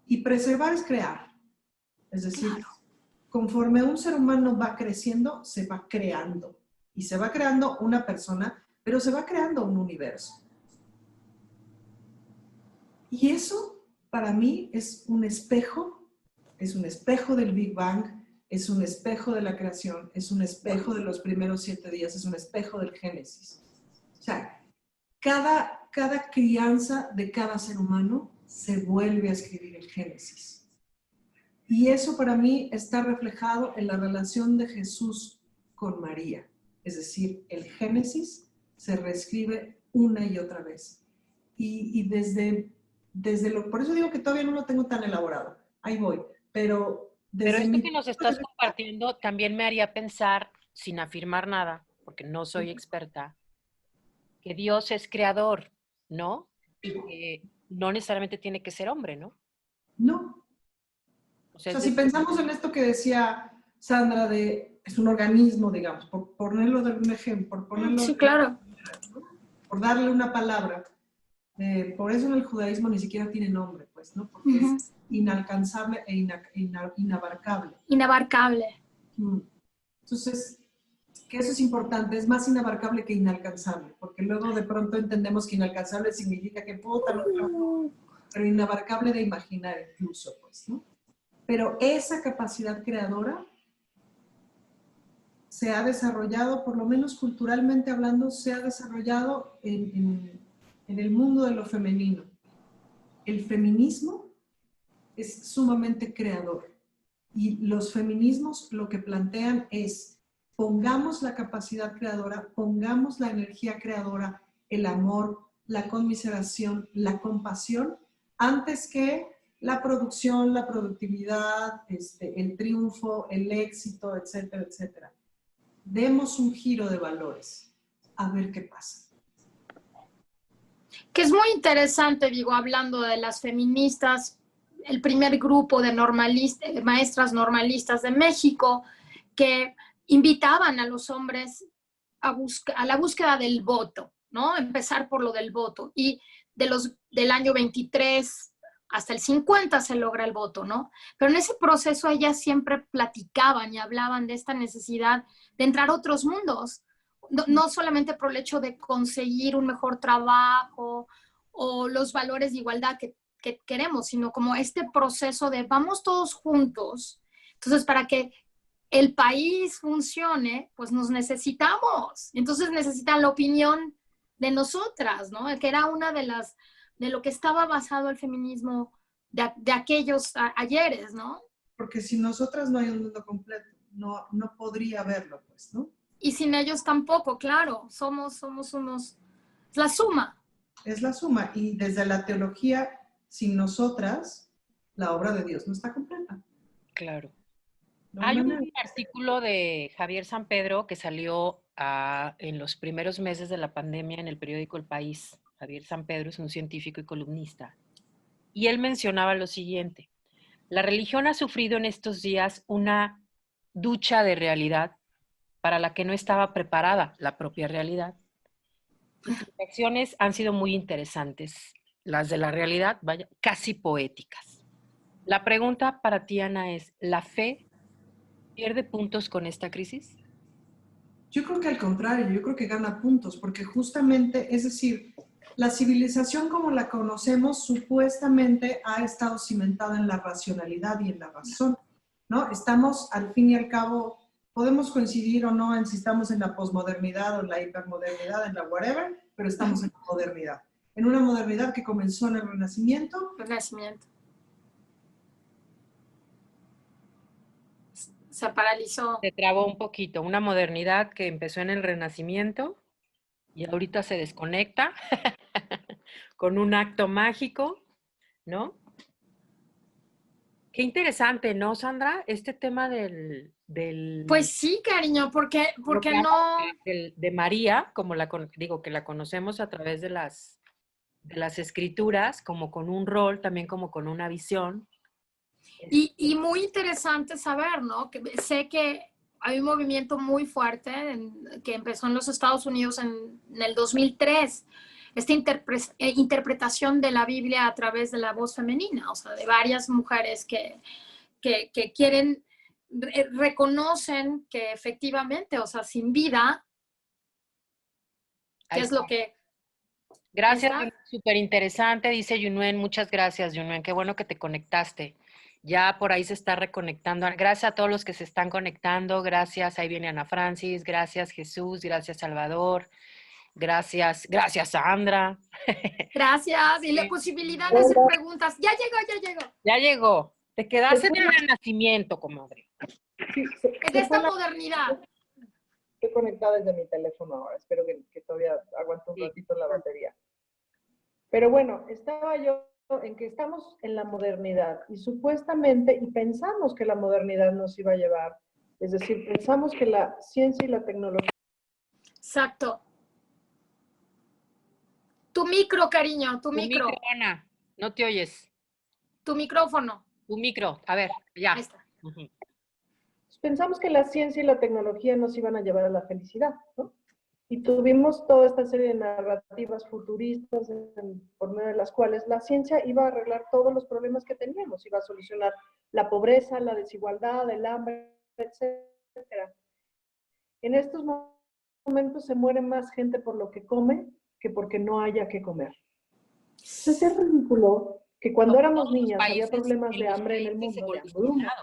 [SPEAKER 3] Y preservar es crear. Es decir,
[SPEAKER 2] Claro.
[SPEAKER 3] conforme un ser humano va creciendo, se va creando. Y se va creando una persona, pero se va creando un universo. Y eso, para mí, es un espejo del Big Bang, es un espejo de la creación, es un espejo de los primeros 7 días, es un espejo del Génesis. O sea, cada crianza de cada ser humano se vuelve a escribir el Génesis. Y eso para mí está reflejado en la relación de Jesús con María. Es decir, el Génesis se reescribe una y otra vez. Y por eso digo que todavía no lo tengo tan elaborado. Ahí voy. Pero
[SPEAKER 1] Pero esto que nos estás compartiendo también me haría pensar, sin afirmar nada, porque no soy experta, que Dios es creador, ¿no? Y que no necesariamente tiene que ser hombre, ¿no?
[SPEAKER 3] No.
[SPEAKER 1] O sea,
[SPEAKER 3] O sea, si pensamos en esto que decía Sandra, es un organismo, digamos, por ponerlo de un ejemplo,
[SPEAKER 2] Sí, claro.
[SPEAKER 3] por darle una palabra. Por eso en el judaísmo ni siquiera tiene nombre, pues, ¿no? Porque es inalcanzable e inabarcable.
[SPEAKER 2] Inabarcable.
[SPEAKER 3] Entonces, que eso es importante, es más inabarcable que inalcanzable, porque luego de pronto entendemos que inalcanzable significa que puta, no, pero inabarcable de imaginar incluso, pues, ¿no? Pero esa capacidad creadora se ha desarrollado, por lo menos culturalmente hablando, se ha desarrollado en el mundo de lo femenino. El feminismo es sumamente creador y los feminismos lo que plantean es pongamos la capacidad creadora, pongamos la energía creadora, el amor, la conmiseración, la compasión, antes que la producción, la productividad, el triunfo, el éxito, etcétera, etcétera. Demos un giro de valores, a ver qué pasa.
[SPEAKER 2] Que es muy interesante, digo, hablando de las feministas, el primer grupo de maestras normalistas de México que invitaban a los hombres a la búsqueda del voto, ¿no? Empezar por lo del voto. Y del año 23 hasta el 50 se logra el voto, ¿no? Pero en ese proceso ellas siempre platicaban y hablaban de esta necesidad de entrar a otros mundos, no solamente por el hecho de conseguir un mejor trabajo o los valores de igualdad que queremos, sino como este proceso de vamos todos juntos. Entonces, para que el país funcione, pues nos necesitamos. Entonces necesitan la opinión de nosotras, ¿no? Que era una de lo que estaba basado el feminismo de aquellos ayeres, ¿no?
[SPEAKER 3] Porque sin nosotras no hay un mundo completo, no podría haberlo, pues, ¿no?
[SPEAKER 2] Y sin ellos tampoco, claro, somos unos, es la suma.
[SPEAKER 3] Es la suma, y desde la teología, sin nosotras, la obra de Dios no está completa.
[SPEAKER 1] Claro.
[SPEAKER 3] No
[SPEAKER 1] Hay un
[SPEAKER 3] manera.
[SPEAKER 1] artículo de Javier San Pedro que salió en los primeros meses de la pandemia en el periódico El País. Javier San Pedro es un científico y columnista. Y él mencionaba lo siguiente: la religión ha sufrido en estos días una ducha de realidad para la que no estaba preparada la propia realidad. Sus reflexiones han sido muy interesantes, las de la realidad, vaya, casi poéticas. La pregunta para ti, Ana, es: ¿la fe pierde puntos con esta crisis?
[SPEAKER 3] Yo creo que al contrario, yo creo que gana puntos, porque justamente, es decir, la civilización como la conocemos supuestamente ha estado cimentada en la racionalidad y en la razón, ¿no? Estamos, al fin y al cabo, podemos coincidir o no en si estamos en la posmodernidad o en la hipermodernidad, en la whatever, pero estamos en la modernidad. En una modernidad que comenzó en el Renacimiento.
[SPEAKER 2] Renacimiento. Se paralizó.
[SPEAKER 1] Se trabó un poquito. Una modernidad que empezó en el Renacimiento y ahorita se desconecta con un acto mágico, ¿no? Qué interesante, ¿no, Sandra? Este tema
[SPEAKER 2] Pues sí, cariño, porque no...
[SPEAKER 1] de María, como digo, que la conocemos a través de las escrituras, como con un rol, también como con una visión.
[SPEAKER 2] Y muy interesante saber, ¿no? Que sé que hay un movimiento muy fuerte que empezó en los Estados Unidos en el 2003, esta interpretación de la Biblia a través de la voz femenina, o sea, de varias mujeres que quieren, reconocen que efectivamente, o sea, sin vida, ¿qué es lo que...
[SPEAKER 1] Gracias, súper interesante, dice Yunuen, muchas gracias, Yunuen, qué bueno que te conectaste. Ya por ahí se está reconectando. Gracias a todos los que se están conectando, gracias, ahí viene Ana Francis, gracias Jesús, gracias Salvador, gracias Sandra.
[SPEAKER 2] Gracias, y la posibilidad de hacer preguntas. Ya llegó.
[SPEAKER 1] Ya llegó. Te quedaste en el Renacimiento, comadre.
[SPEAKER 4] Sí,
[SPEAKER 2] en esta modernidad.
[SPEAKER 4] Estoy conectada desde mi teléfono ahora. Espero que todavía aguante un ratito la batería. Pero bueno, estaba yo en que estamos en la modernidad y supuestamente, y pensamos que la modernidad nos iba a llevar, es decir, pensamos que la ciencia y la tecnología...
[SPEAKER 2] Exacto. Tu micro, cariño, tu micro.
[SPEAKER 1] Ana, no te oyes.
[SPEAKER 2] Tu micrófono.
[SPEAKER 1] Tu micro, a ver, ya.
[SPEAKER 2] Ahí está.
[SPEAKER 4] Pensamos que la ciencia y la tecnología nos iban a llevar a la felicidad, ¿no? Y tuvimos toda esta serie de narrativas futuristas por medio de las cuales la ciencia iba a arreglar todos los problemas que teníamos, iba a solucionar la pobreza, la desigualdad, el hambre, etc. En estos momentos se muere más gente por lo que come que porque no haya que comer. Entonces es ridículo que cuando éramos niñas había problemas de hambre en el mundo, de hambruna.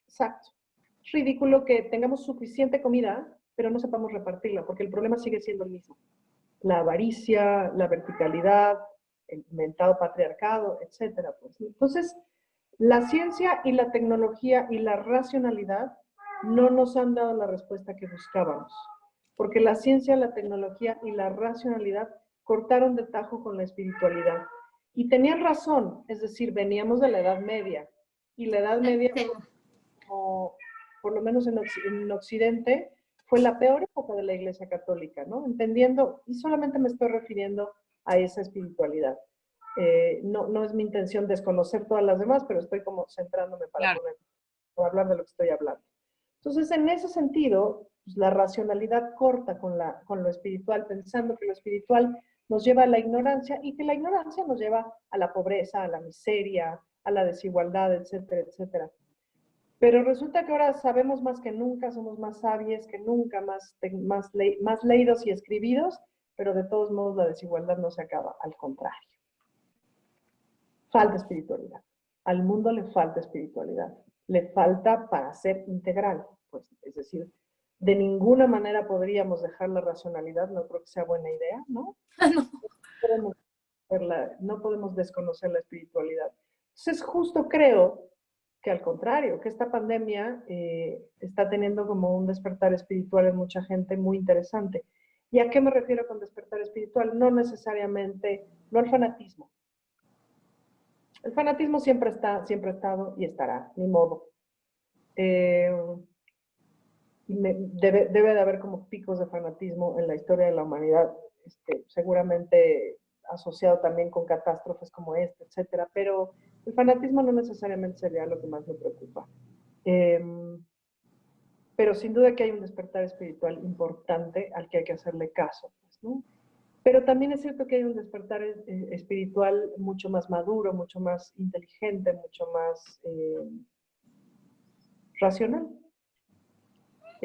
[SPEAKER 4] Exacto. Es ridículo que tengamos suficiente comida, pero no sepamos repartirla, porque el problema sigue siendo el mismo. La avaricia, la verticalidad, el mentado patriarcado, etc. Pues. Entonces, la ciencia y la tecnología y la racionalidad no nos han dado la respuesta que buscábamos, porque la ciencia, la tecnología y la racionalidad cortaron de tajo con la espiritualidad. Y tenían razón, es decir, veníamos de la Edad Media, y la Edad Media... O por lo menos en Occidente, fue la peor época de la Iglesia Católica, ¿no? Entendiendo, y solamente me estoy refiriendo a esa espiritualidad. No es mi intención desconocer todas las demás, pero estoy como centrándome para hablar de lo que estoy hablando. Entonces, en ese sentido, pues, la racionalidad corta con lo espiritual, pensando que lo espiritual nos lleva a la ignorancia y que la ignorancia nos lleva a la pobreza, a la miseria, a la desigualdad, etcétera, etcétera. Pero resulta que ahora sabemos más que nunca, somos más sabios que nunca, más leídos y escribidos, pero de todos modos la desigualdad no se acaba, al contrario. Falta espiritualidad. Al mundo le falta espiritualidad. Le falta para ser integral. Pues, es decir, de ninguna manera podríamos dejar la racionalidad, no creo que sea buena idea, ¿no? No podemos desconocer la espiritualidad. Entonces, justo creo que al contrario, que esta pandemia está teniendo como un despertar espiritual en mucha gente muy interesante. ¿Y a qué me refiero con despertar espiritual? No necesariamente, no al fanatismo. El fanatismo siempre está, siempre ha estado y estará, ni modo. Debe de haber como picos de fanatismo en la historia de la humanidad, seguramente asociado también con catástrofes como esta, etcétera, pero el fanatismo no necesariamente sería lo que más me preocupa. Pero sin duda que hay un despertar espiritual importante al que hay que hacerle caso, pues, ¿no? Pero también es cierto que hay un despertar espiritual mucho más maduro, mucho más inteligente, mucho más racional.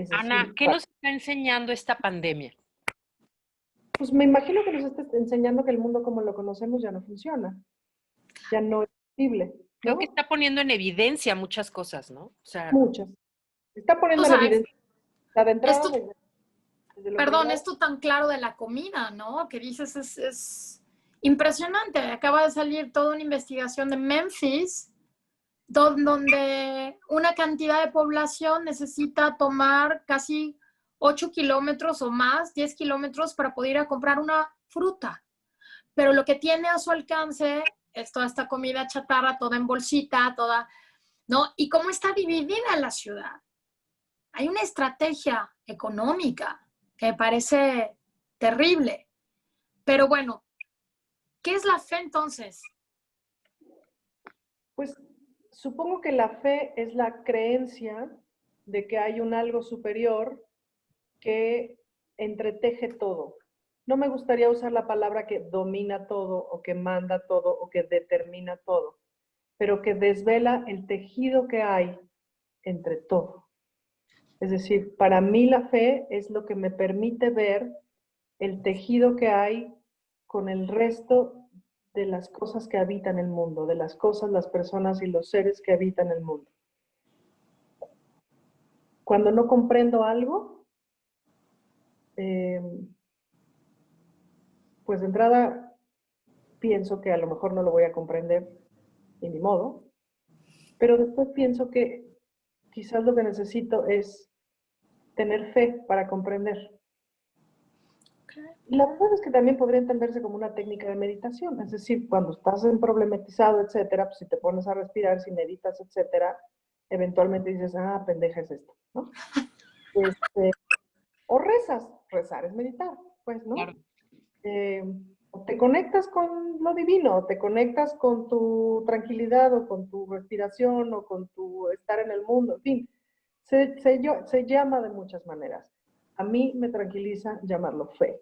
[SPEAKER 4] Es
[SPEAKER 1] Ana,
[SPEAKER 4] decir,
[SPEAKER 1] ¿qué nos está enseñando esta pandemia?
[SPEAKER 4] pues me imagino que nos está enseñando que el mundo como lo conocemos ya no funciona, ya no es posible,
[SPEAKER 1] Creo que
[SPEAKER 4] ¿no?
[SPEAKER 1] está poniendo en evidencia muchas cosas, ¿no? O sea,
[SPEAKER 4] Muchas. Está
[SPEAKER 2] O
[SPEAKER 4] poniendo en
[SPEAKER 2] sea,
[SPEAKER 4] evidencia la de entrada
[SPEAKER 2] esto,
[SPEAKER 4] desde lo
[SPEAKER 2] perdón,
[SPEAKER 4] privado.
[SPEAKER 2] esto tan claro de la comida, ¿no? Que dices es impresionante. Acaba de salir toda una investigación de Memphis, donde una cantidad de población necesita tomar casi 8 kilómetros o más, 10 kilómetros para poder ir a comprar una fruta. Pero lo que tiene a su alcance es toda esta comida chatarra, toda en bolsita, toda, ¿no? Y cómo está dividida la ciudad. Hay una estrategia económica que me parece terrible. Pero bueno, ¿qué es la fe entonces?
[SPEAKER 4] Pues supongo que la fe es la creencia de que hay un algo superior que entreteje todo. No me gustaría usar la palabra que domina todo o que manda todo o que determina todo, pero que desvela el tejido que hay entre todo. Es decir, para mí la fe es lo que me permite ver el tejido que hay con el resto de las cosas que habitan el mundo, de las cosas, las personas y los seres que habitan el mundo. Cuando no comprendo algo, eh, pues de entrada pienso que a lo mejor no lo voy a comprender y ni modo, pero después pienso que quizás lo que necesito es tener fe para comprender. Y la verdad es que también podría entenderse como una técnica de meditación, es decir, cuando estás en problematizado, etcétera, pues si te pones a respirar, si meditas, etcétera, eventualmente dices, ah, pendeja es esto, ¿no? O rezas, rezar es meditar, pues,
[SPEAKER 1] claro.
[SPEAKER 4] ¿no? O te conectas con lo divino, o te conectas con tu tranquilidad, o con tu respiración, o con tu estar en el mundo, en fin, se llama de muchas maneras. A mí me tranquiliza llamarlo fe.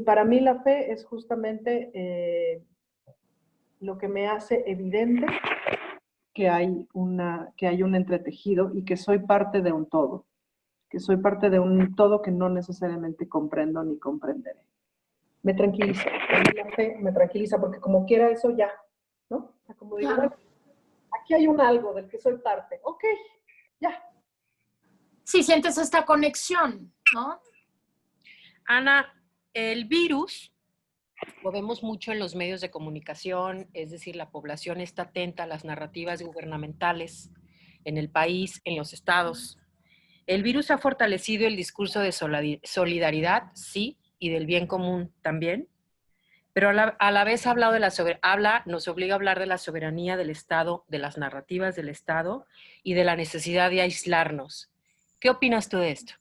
[SPEAKER 4] Para mí la fe es justamente lo que me hace evidente que hay un entretejido y que soy parte de un todo, que soy parte de un todo que no necesariamente comprendo ni comprenderé. Me tranquiliza, a mí la fe me tranquiliza porque como quiera eso ya, ¿no? O sea, como digo,
[SPEAKER 2] Claro.
[SPEAKER 4] bueno, aquí hay un algo del que soy parte, ok, ya.
[SPEAKER 2] Sí, sientes esta conexión, ¿no?
[SPEAKER 1] Ana, el virus lo vemos mucho en los medios de comunicación, es decir, la población está atenta a las narrativas gubernamentales en el país, en los estados. El virus ha fortalecido el discurso de solidaridad, sí, y del bien común también, pero a la vez ha hablado de nos obliga a hablar de la soberanía del Estado, de las narrativas del Estado y de la necesidad de aislarnos. ¿Qué opinas tú de esto?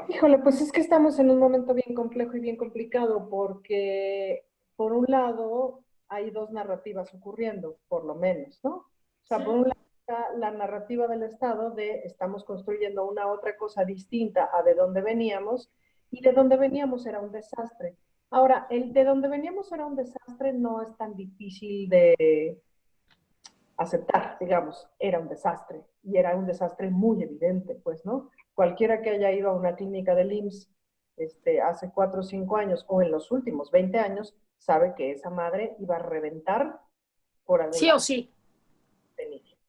[SPEAKER 4] Híjole, pues es que estamos en un momento bien complejo y bien complicado porque, por un lado, hay dos narrativas ocurriendo, por lo menos, ¿no? O sea, por un lado está la narrativa del Estado de estamos construyendo una otra cosa distinta a de donde veníamos y de donde veníamos era un desastre. Ahora, el de donde veníamos era un desastre no es tan difícil de aceptar, digamos, era un desastre y era un desastre muy evidente, pues, ¿no? Cualquiera que haya ido a una clínica del IMSS hace 4 o 5 años o en los últimos 20 años sabe que esa madre iba a reventar por
[SPEAKER 2] Sí o
[SPEAKER 4] adelante,
[SPEAKER 2] sí.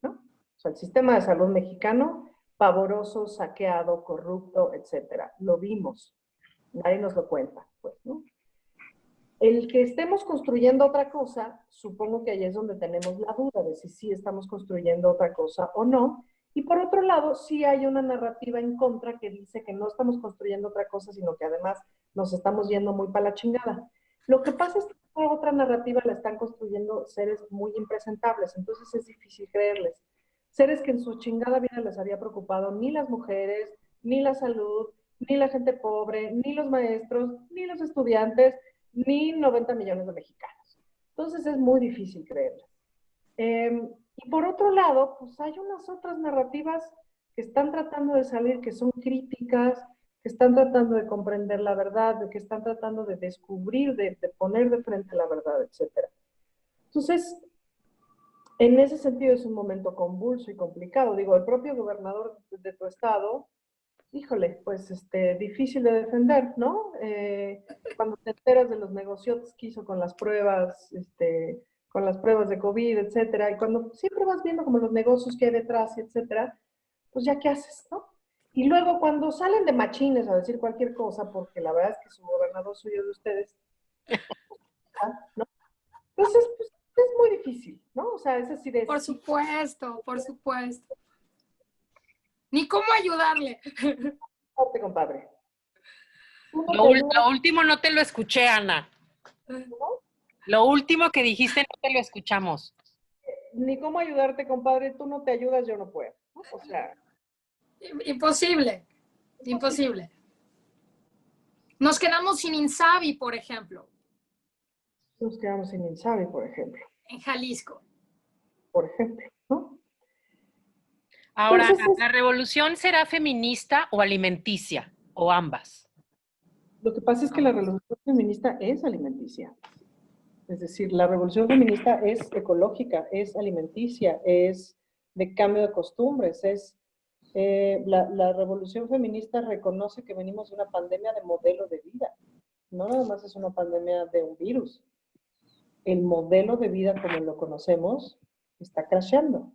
[SPEAKER 4] ¿no? O sea, el sistema de salud mexicano, pavoroso, saqueado, corrupto, etcétera. Lo vimos, nadie nos lo cuenta, pues, ¿no? El que estemos construyendo otra cosa, supongo que ahí es donde tenemos la duda de si sí estamos construyendo otra cosa o no. Y por otro lado, sí hay una narrativa en contra que dice que no estamos construyendo otra cosa, sino que además nos estamos yendo muy para la chingada. Lo que pasa es que la otra narrativa la están construyendo seres muy impresentables, entonces es difícil creerles. Seres que en su chingada vida les había preocupado ni las mujeres, ni la salud, ni la gente pobre, ni los maestros, ni los estudiantes, ni 90 millones de mexicanos. Entonces es muy difícil creerlo. Y por otro lado, pues hay unas otras narrativas que están tratando de salir, que son críticas, que están tratando de comprender la verdad, de que están tratando de descubrir, de poner de frente la verdad, etc. Entonces, En ese sentido es un momento convulso y complicado. Digo, el propio gobernador de tu estado, híjole, pues difícil de defender, ¿no? Cuando te enteras de los negocios que hizo con las pruebas de COVID, etcétera, y cuando siempre vas viendo como los negocios que hay detrás, etcétera, pues ya qué haces, ¿no? Y luego cuando salen de machines a decir cualquier cosa, porque la verdad es que su gobernador suyo de ustedes, ¿no? Entonces, pues es muy difícil, ¿no? O sea, es así de...
[SPEAKER 2] Por supuesto, por supuesto. Ni cómo ayudarle.
[SPEAKER 4] compadre. Tú no
[SPEAKER 1] Lo,
[SPEAKER 4] te
[SPEAKER 1] ul-
[SPEAKER 4] ayudas,
[SPEAKER 1] lo último no te lo escuché, Ana.
[SPEAKER 4] ¿no?
[SPEAKER 1] Lo último que dijiste no te lo escuchamos.
[SPEAKER 4] Ni cómo ayudarte, compadre, tú no te ayudas, yo no puedo, ¿no? O sea,
[SPEAKER 2] Imposible, imposible. Nos quedamos sin Insabi, por ejemplo,
[SPEAKER 4] nos quedamos sin Insabi, por ejemplo,
[SPEAKER 2] en Jalisco.
[SPEAKER 4] ¿no?
[SPEAKER 1] Ahora,
[SPEAKER 4] Entonces,
[SPEAKER 1] ¿la revolución será feminista o alimenticia? ¿O ambas?
[SPEAKER 4] lo que pasa es que la revolución feminista es alimenticia. Es decir, la revolución feminista es ecológica, es alimenticia, es de cambio de costumbres, la revolución feminista reconoce que venimos de una pandemia de modelo de vida. No nada más es una pandemia de un virus. El modelo de vida como lo conocemos está crasheando.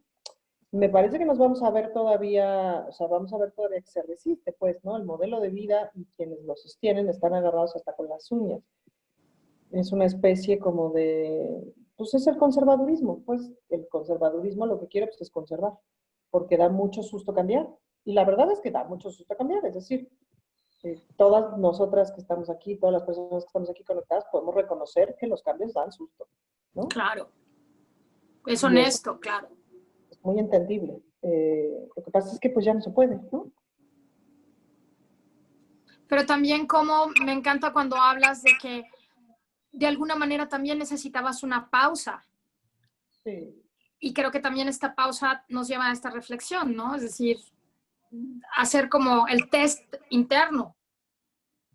[SPEAKER 4] Me parece que nos vamos a ver todavía, o sea, vamos a ver todavía que se resiste, pues, ¿no? El modelo de vida y quienes lo sostienen están agarrados hasta con las uñas. Es una especie como de, pues es el conservadurismo, pues el conservadurismo lo que quiere pues, es conservar, porque da mucho susto cambiar. Y la verdad es que da mucho susto cambiar, es decir, todas nosotras que estamos aquí, todas las personas que estamos aquí conectadas, podemos reconocer que los cambios dan susto, ¿no?
[SPEAKER 2] Claro, es
[SPEAKER 4] Y
[SPEAKER 2] honesto, claro.
[SPEAKER 4] es muy entendible. Lo que pasa es que pues ya no se puede, ¿no?
[SPEAKER 2] Pero también como me encanta cuando hablas de que de alguna manera también necesitabas una pausa.
[SPEAKER 4] Sí.
[SPEAKER 2] Y creo que también esta pausa nos lleva a esta reflexión, ¿no? Es decir, hacer como el test interno.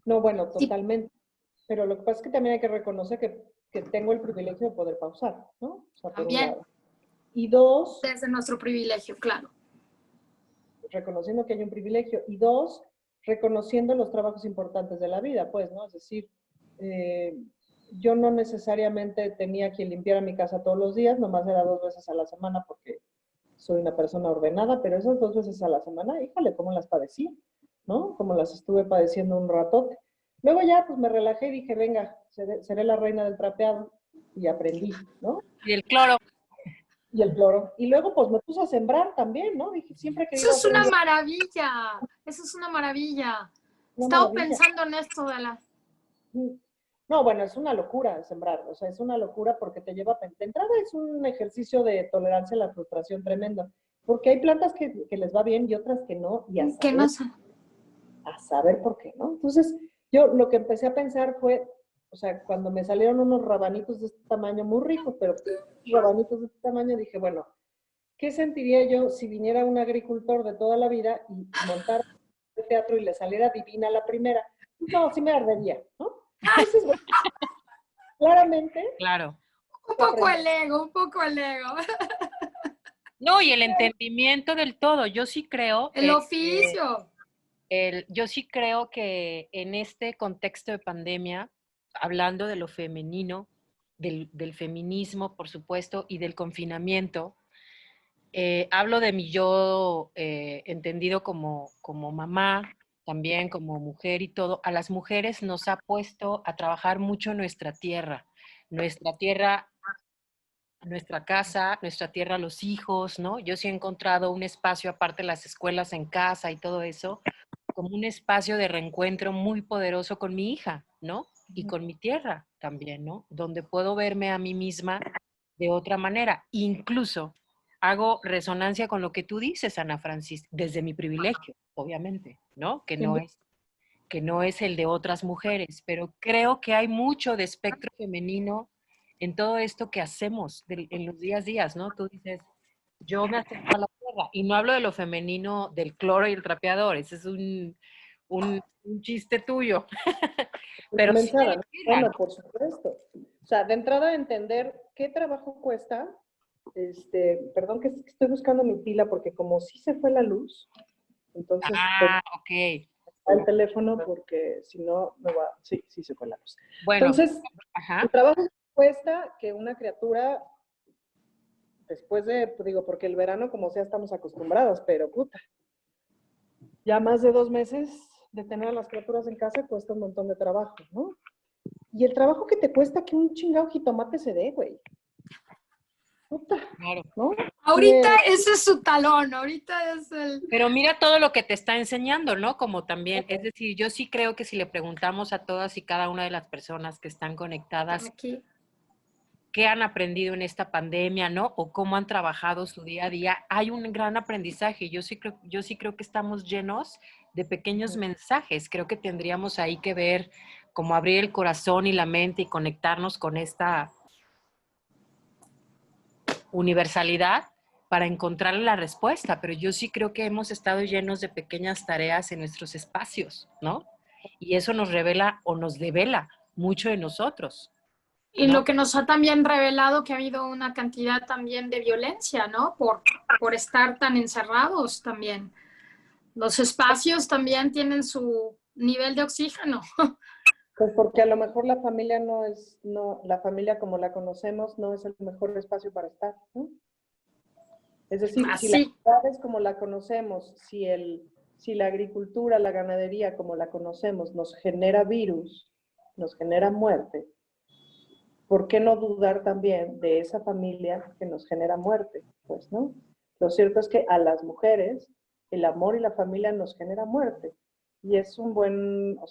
[SPEAKER 4] No, bueno,
[SPEAKER 2] Sí,
[SPEAKER 4] totalmente. Pero lo que pasa es que también hay que reconocer que tengo el privilegio de poder pausar, ¿no? O sea, por un
[SPEAKER 2] también,
[SPEAKER 4] lado. Y dos,
[SPEAKER 2] desde nuestro privilegio, claro.
[SPEAKER 4] reconociendo que hay un privilegio. Y dos, reconociendo los trabajos importantes de la vida, pues, ¿no? Es decir, eh, yo no necesariamente tenía quien limpiara mi casa todos los días, nomás era 2 veces a la semana porque soy una persona ordenada, pero esas 2 veces a la semana, híjole, cómo las padecí, ¿no? Como las estuve padeciendo un ratote. Luego ya, pues me relajé y dije, venga, seré la reina del trapeado. Y aprendí, ¿no?
[SPEAKER 1] Y el cloro.
[SPEAKER 4] Y el cloro. Y luego, pues me puse a sembrar también, ¿no? Dije, siempre he
[SPEAKER 2] Eso
[SPEAKER 4] querido
[SPEAKER 2] es
[SPEAKER 4] hacer
[SPEAKER 2] una maravilla, eso es una maravilla. He
[SPEAKER 4] una
[SPEAKER 2] estado
[SPEAKER 4] maravilla.
[SPEAKER 2] pensando en esto de la...
[SPEAKER 4] No, bueno, es una locura sembrar, o sea, es una locura porque te lleva, de entrada es un ejercicio de tolerancia a la frustración tremenda, porque hay plantas que les va bien y otras que no, y
[SPEAKER 2] ¿Qué nos...
[SPEAKER 4] a saber por qué, ¿no? Entonces, yo lo que empecé a pensar fue, o sea, cuando me salieron unos rabanitos de este tamaño, muy ricos, pero rabanitos de este tamaño, dije, bueno, ¿qué sentiría yo si viniera un agricultor de toda la vida y montara el teatro y le saliera divina la primera? No, sí me ardería, ¿no? Entonces, bueno, claramente,
[SPEAKER 1] Claro.
[SPEAKER 2] Un poco el ego, un poco el ego.
[SPEAKER 1] No, y el entendimiento del todo. Yo sí creo,
[SPEAKER 2] El oficio.
[SPEAKER 1] yo sí creo que en este contexto de pandemia, hablando de lo femenino, del feminismo, por supuesto, y del confinamiento, hablo de mi yo entendido como mamá, también como mujer y todo. A las mujeres nos ha puesto a trabajar mucho nuestra tierra, nuestra casa, nuestra tierra, los hijos, ¿no? Yo sí he encontrado un espacio, aparte de las escuelas en casa y todo eso, como un espacio de reencuentro muy poderoso con mi hija, ¿no? Y con mi tierra también, ¿no? Donde puedo verme a mí misma de otra manera. Incluso hago resonancia con lo que tú dices, Ana Francis, desde mi privilegio, obviamente, ¿no? Que no es el de otras mujeres, pero creo que hay mucho de espectro femenino en todo esto que hacemos en los días, ¿no? Tú dices, yo me acerco a la tierra, y no hablo de lo femenino del cloro y el trapeador, ese es un chiste tuyo, pero sí de
[SPEAKER 4] Mensada,
[SPEAKER 1] la
[SPEAKER 4] ¿no?
[SPEAKER 1] tierra,
[SPEAKER 4] Bueno,
[SPEAKER 1] ¿no?
[SPEAKER 4] por supuesto. O sea, de entrada entender qué trabajo cuesta Perdón que estoy buscando mi pila porque como sí se fue la luz, entonces
[SPEAKER 1] Ok.
[SPEAKER 4] el teléfono porque si no me va, sí se fue la luz.
[SPEAKER 1] Bueno,
[SPEAKER 4] Entonces, el
[SPEAKER 1] ajá.
[SPEAKER 4] trabajo cuesta que una criatura, después de, pues digo, porque el verano como sea estamos acostumbrados, pero puta, ya más de 2 meses de tener a las criaturas en casa cuesta un montón de trabajo, ¿no? Y el trabajo que te cuesta que un chingado jitomate se dé, güey. Puta,
[SPEAKER 1] Claro.
[SPEAKER 4] ¿no?
[SPEAKER 2] Ahorita ese es su talón, ahorita es el...
[SPEAKER 1] Pero mira todo lo que te está enseñando, ¿no? Como también, es decir, yo sí creo que si le preguntamos a todas y cada una de las personas que están conectadas
[SPEAKER 2] Aquí.
[SPEAKER 1] qué han aprendido en esta pandemia, ¿no? O cómo han trabajado su día a día, hay un gran aprendizaje. Yo sí creo que estamos llenos de pequeños mensajes. Creo que tendríamos ahí que ver cómo abrir el corazón y la mente y conectarnos con esta universalidad para encontrar la respuesta, pero yo sí creo que hemos estado llenos de pequeñas tareas en nuestros espacios, ¿no? Y eso nos revela o nos devela mucho de nosotros,
[SPEAKER 2] Y
[SPEAKER 1] ¿no?
[SPEAKER 2] lo que nos ha también revelado que ha habido una cantidad también de violencia, ¿no? Por estar tan encerrados también. Los espacios también tienen su nivel de oxígeno.
[SPEAKER 4] Pues porque a lo mejor la familia la familia como la conocemos no es el mejor espacio para estar, ¿no? Es decir, si la
[SPEAKER 2] Así.
[SPEAKER 4] ciudad es como la conocemos, si la agricultura, la ganadería como la conocemos nos genera virus, nos genera muerte, ¿por qué no dudar también de esa familia que nos genera muerte? Pues, ¿no? Lo cierto es que a las mujeres el amor y la familia nos genera muerte. Y es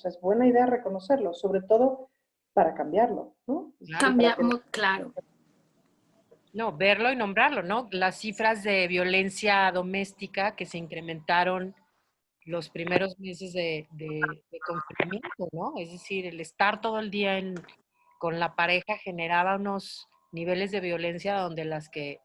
[SPEAKER 4] es buena idea reconocerlo, sobre todo para cambiarlo, ¿no?
[SPEAKER 2] Cambiamos, claro.
[SPEAKER 1] No, verlo y nombrarlo, ¿no? Las cifras de violencia doméstica que se incrementaron los primeros meses de confinamiento, ¿no? Es decir, el estar todo el día con la pareja generaba unos niveles de violencia donde las que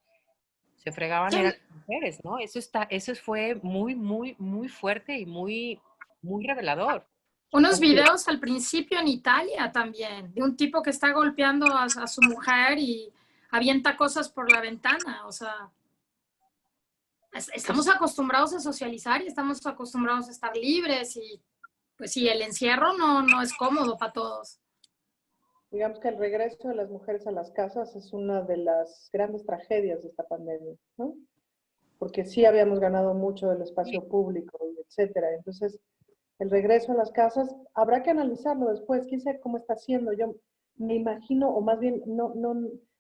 [SPEAKER 1] se fregaban eran las mujeres, ¿no? Eso fue muy, muy, muy fuerte y muy, muy revelador.
[SPEAKER 2] Unos videos al principio en Italia también, de un tipo que está golpeando a su mujer y avienta cosas por la ventana. O sea, estamos acostumbrados a socializar y estamos acostumbrados a estar libres y pues sí, el encierro no es cómodo para todos.
[SPEAKER 4] Digamos que el regreso de las mujeres a las casas es una de las grandes tragedias de esta pandemia, ¿no? Porque sí habíamos ganado mucho del espacio público, etcétera. Entonces, el regreso a las casas, habrá que analizarlo después, quién sabe cómo está haciendo. Yo me imagino, o más bien, o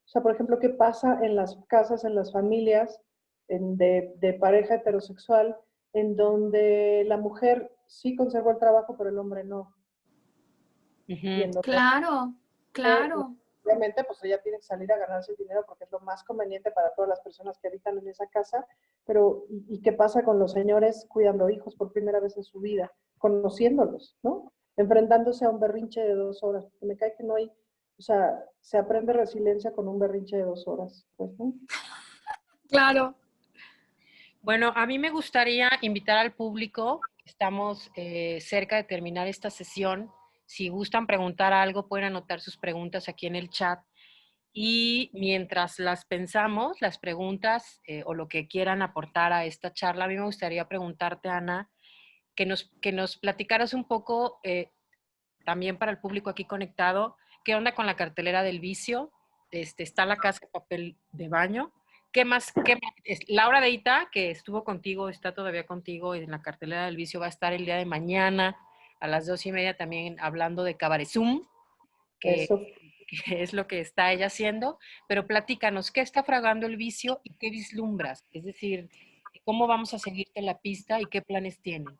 [SPEAKER 4] sea, por ejemplo, qué pasa en las casas, en las familias de pareja heterosexual, en donde la mujer sí conservó el trabajo, pero el hombre no. Y en donde
[SPEAKER 2] Claro, claro.
[SPEAKER 4] obviamente, pues ella tiene que salir a ganarse el dinero porque es lo más conveniente para todas las personas que habitan en esa casa, pero ¿y qué pasa con los señores cuidando hijos por primera vez en su vida, conociéndolos, ¿no? Enfrentándose a un berrinche de 2 horas, porque me cae que no hay, o sea, se aprende resiliencia con un berrinche de 2 horas, pues, ¿no?
[SPEAKER 2] Claro.
[SPEAKER 1] Bueno, a mí me gustaría invitar al público, estamos cerca de terminar esta sesión. Si gustan preguntar algo, pueden anotar sus preguntas aquí en el chat. Y mientras las pensamos, las preguntas o lo que quieran aportar a esta charla, a mí me gustaría preguntarte, Ana, que nos platicaras un poco, también para el público aquí conectado, qué onda con la cartelera del vicio. Está la casa de papel de baño. ¿Qué más? Laura Deita, que estuvo contigo, está todavía contigo en la cartelera del vicio, va a estar el día de mañana a las 2:30 también hablando de Cabaret Zoom, que
[SPEAKER 4] Eso.
[SPEAKER 1] que es lo que está ella haciendo, pero platícanos, ¿qué está fragando el vicio y qué vislumbras? Es decir, ¿cómo vamos a seguirte la pista y qué planes tienen?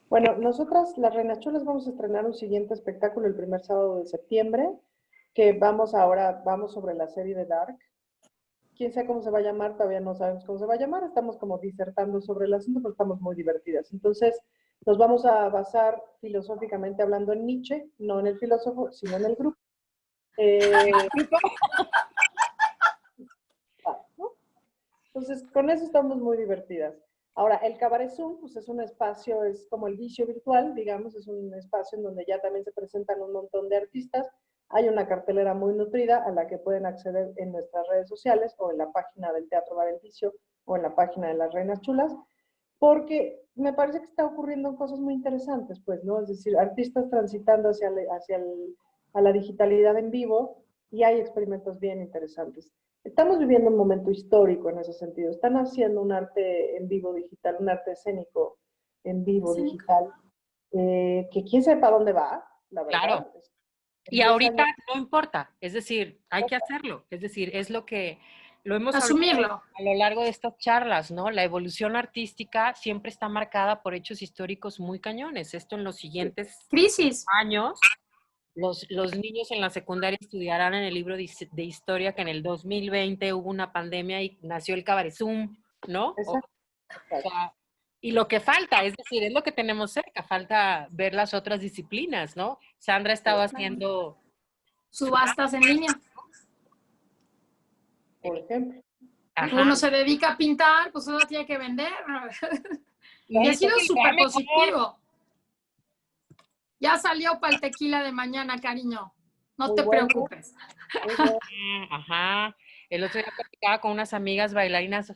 [SPEAKER 4] Bueno, nosotras, las Reinas Chulas, vamos a estrenar un siguiente espectáculo el primer sábado de septiembre, que vamos sobre la serie de Dark. Quién sabe cómo se va a llamar, todavía no sabemos cómo se va a llamar, estamos como disertando sobre el asunto, pero estamos muy divertidas. Entonces, nos vamos a basar filosóficamente hablando en Nietzsche, no en el filósofo, sino en el grupo. ¿No? Entonces, con eso estamos muy divertidas. Ahora, el Cabaret Zoom, pues es un espacio, es como el vicio virtual, digamos, es un espacio en donde ya también se presentan un montón de artistas. Hay una cartelera muy nutrida a la que pueden acceder en nuestras redes sociales o en la página del Teatro Bar El Vicio o en la página de las Reinas Chulas, porque me parece que está ocurriendo cosas muy interesantes, pues, ¿no? Es decir, artistas transitando a la digitalidad en vivo y hay experimentos bien interesantes. Estamos viviendo un momento histórico en ese sentido. Están haciendo un arte en vivo digital, un arte escénico en vivo
[SPEAKER 2] Sí.
[SPEAKER 4] digital, que quién sepa dónde va, la verdad.
[SPEAKER 1] Claro.
[SPEAKER 4] En
[SPEAKER 1] Y
[SPEAKER 4] 10
[SPEAKER 1] ahorita
[SPEAKER 4] años,
[SPEAKER 1] no importa, es decir, hay que hacerlo. Es decir, es lo que lo hemos hablado
[SPEAKER 2] Asumirlo.
[SPEAKER 1] a lo largo de estas charlas, ¿no? La evolución artística siempre está marcada por hechos históricos muy cañones. Esto en los siguientes
[SPEAKER 2] Crisis.
[SPEAKER 1] años, los niños en la secundaria estudiarán en el libro de historia que en el 2020 hubo una pandemia y nació el Cabaret Zoom, ¿no? O
[SPEAKER 4] exacto.
[SPEAKER 1] sea, y lo que falta, es decir, es lo que tenemos cerca, falta ver las otras disciplinas, ¿no? Sandra estaba haciendo su
[SPEAKER 2] Subastas en línea.
[SPEAKER 4] Por ejemplo.
[SPEAKER 1] ajá.
[SPEAKER 2] Uno se dedica a pintar, pues uno tiene que vender. Y ha
[SPEAKER 1] Entonces,
[SPEAKER 2] sido súper
[SPEAKER 1] mejor.
[SPEAKER 2] positivo. Ya salió para el tequila de mañana, cariño. No
[SPEAKER 4] Muy
[SPEAKER 2] te
[SPEAKER 4] bueno,
[SPEAKER 2] preocupes.
[SPEAKER 4] muy bueno.
[SPEAKER 1] Ajá. El otro día platicaba con unas amigas bailarinas,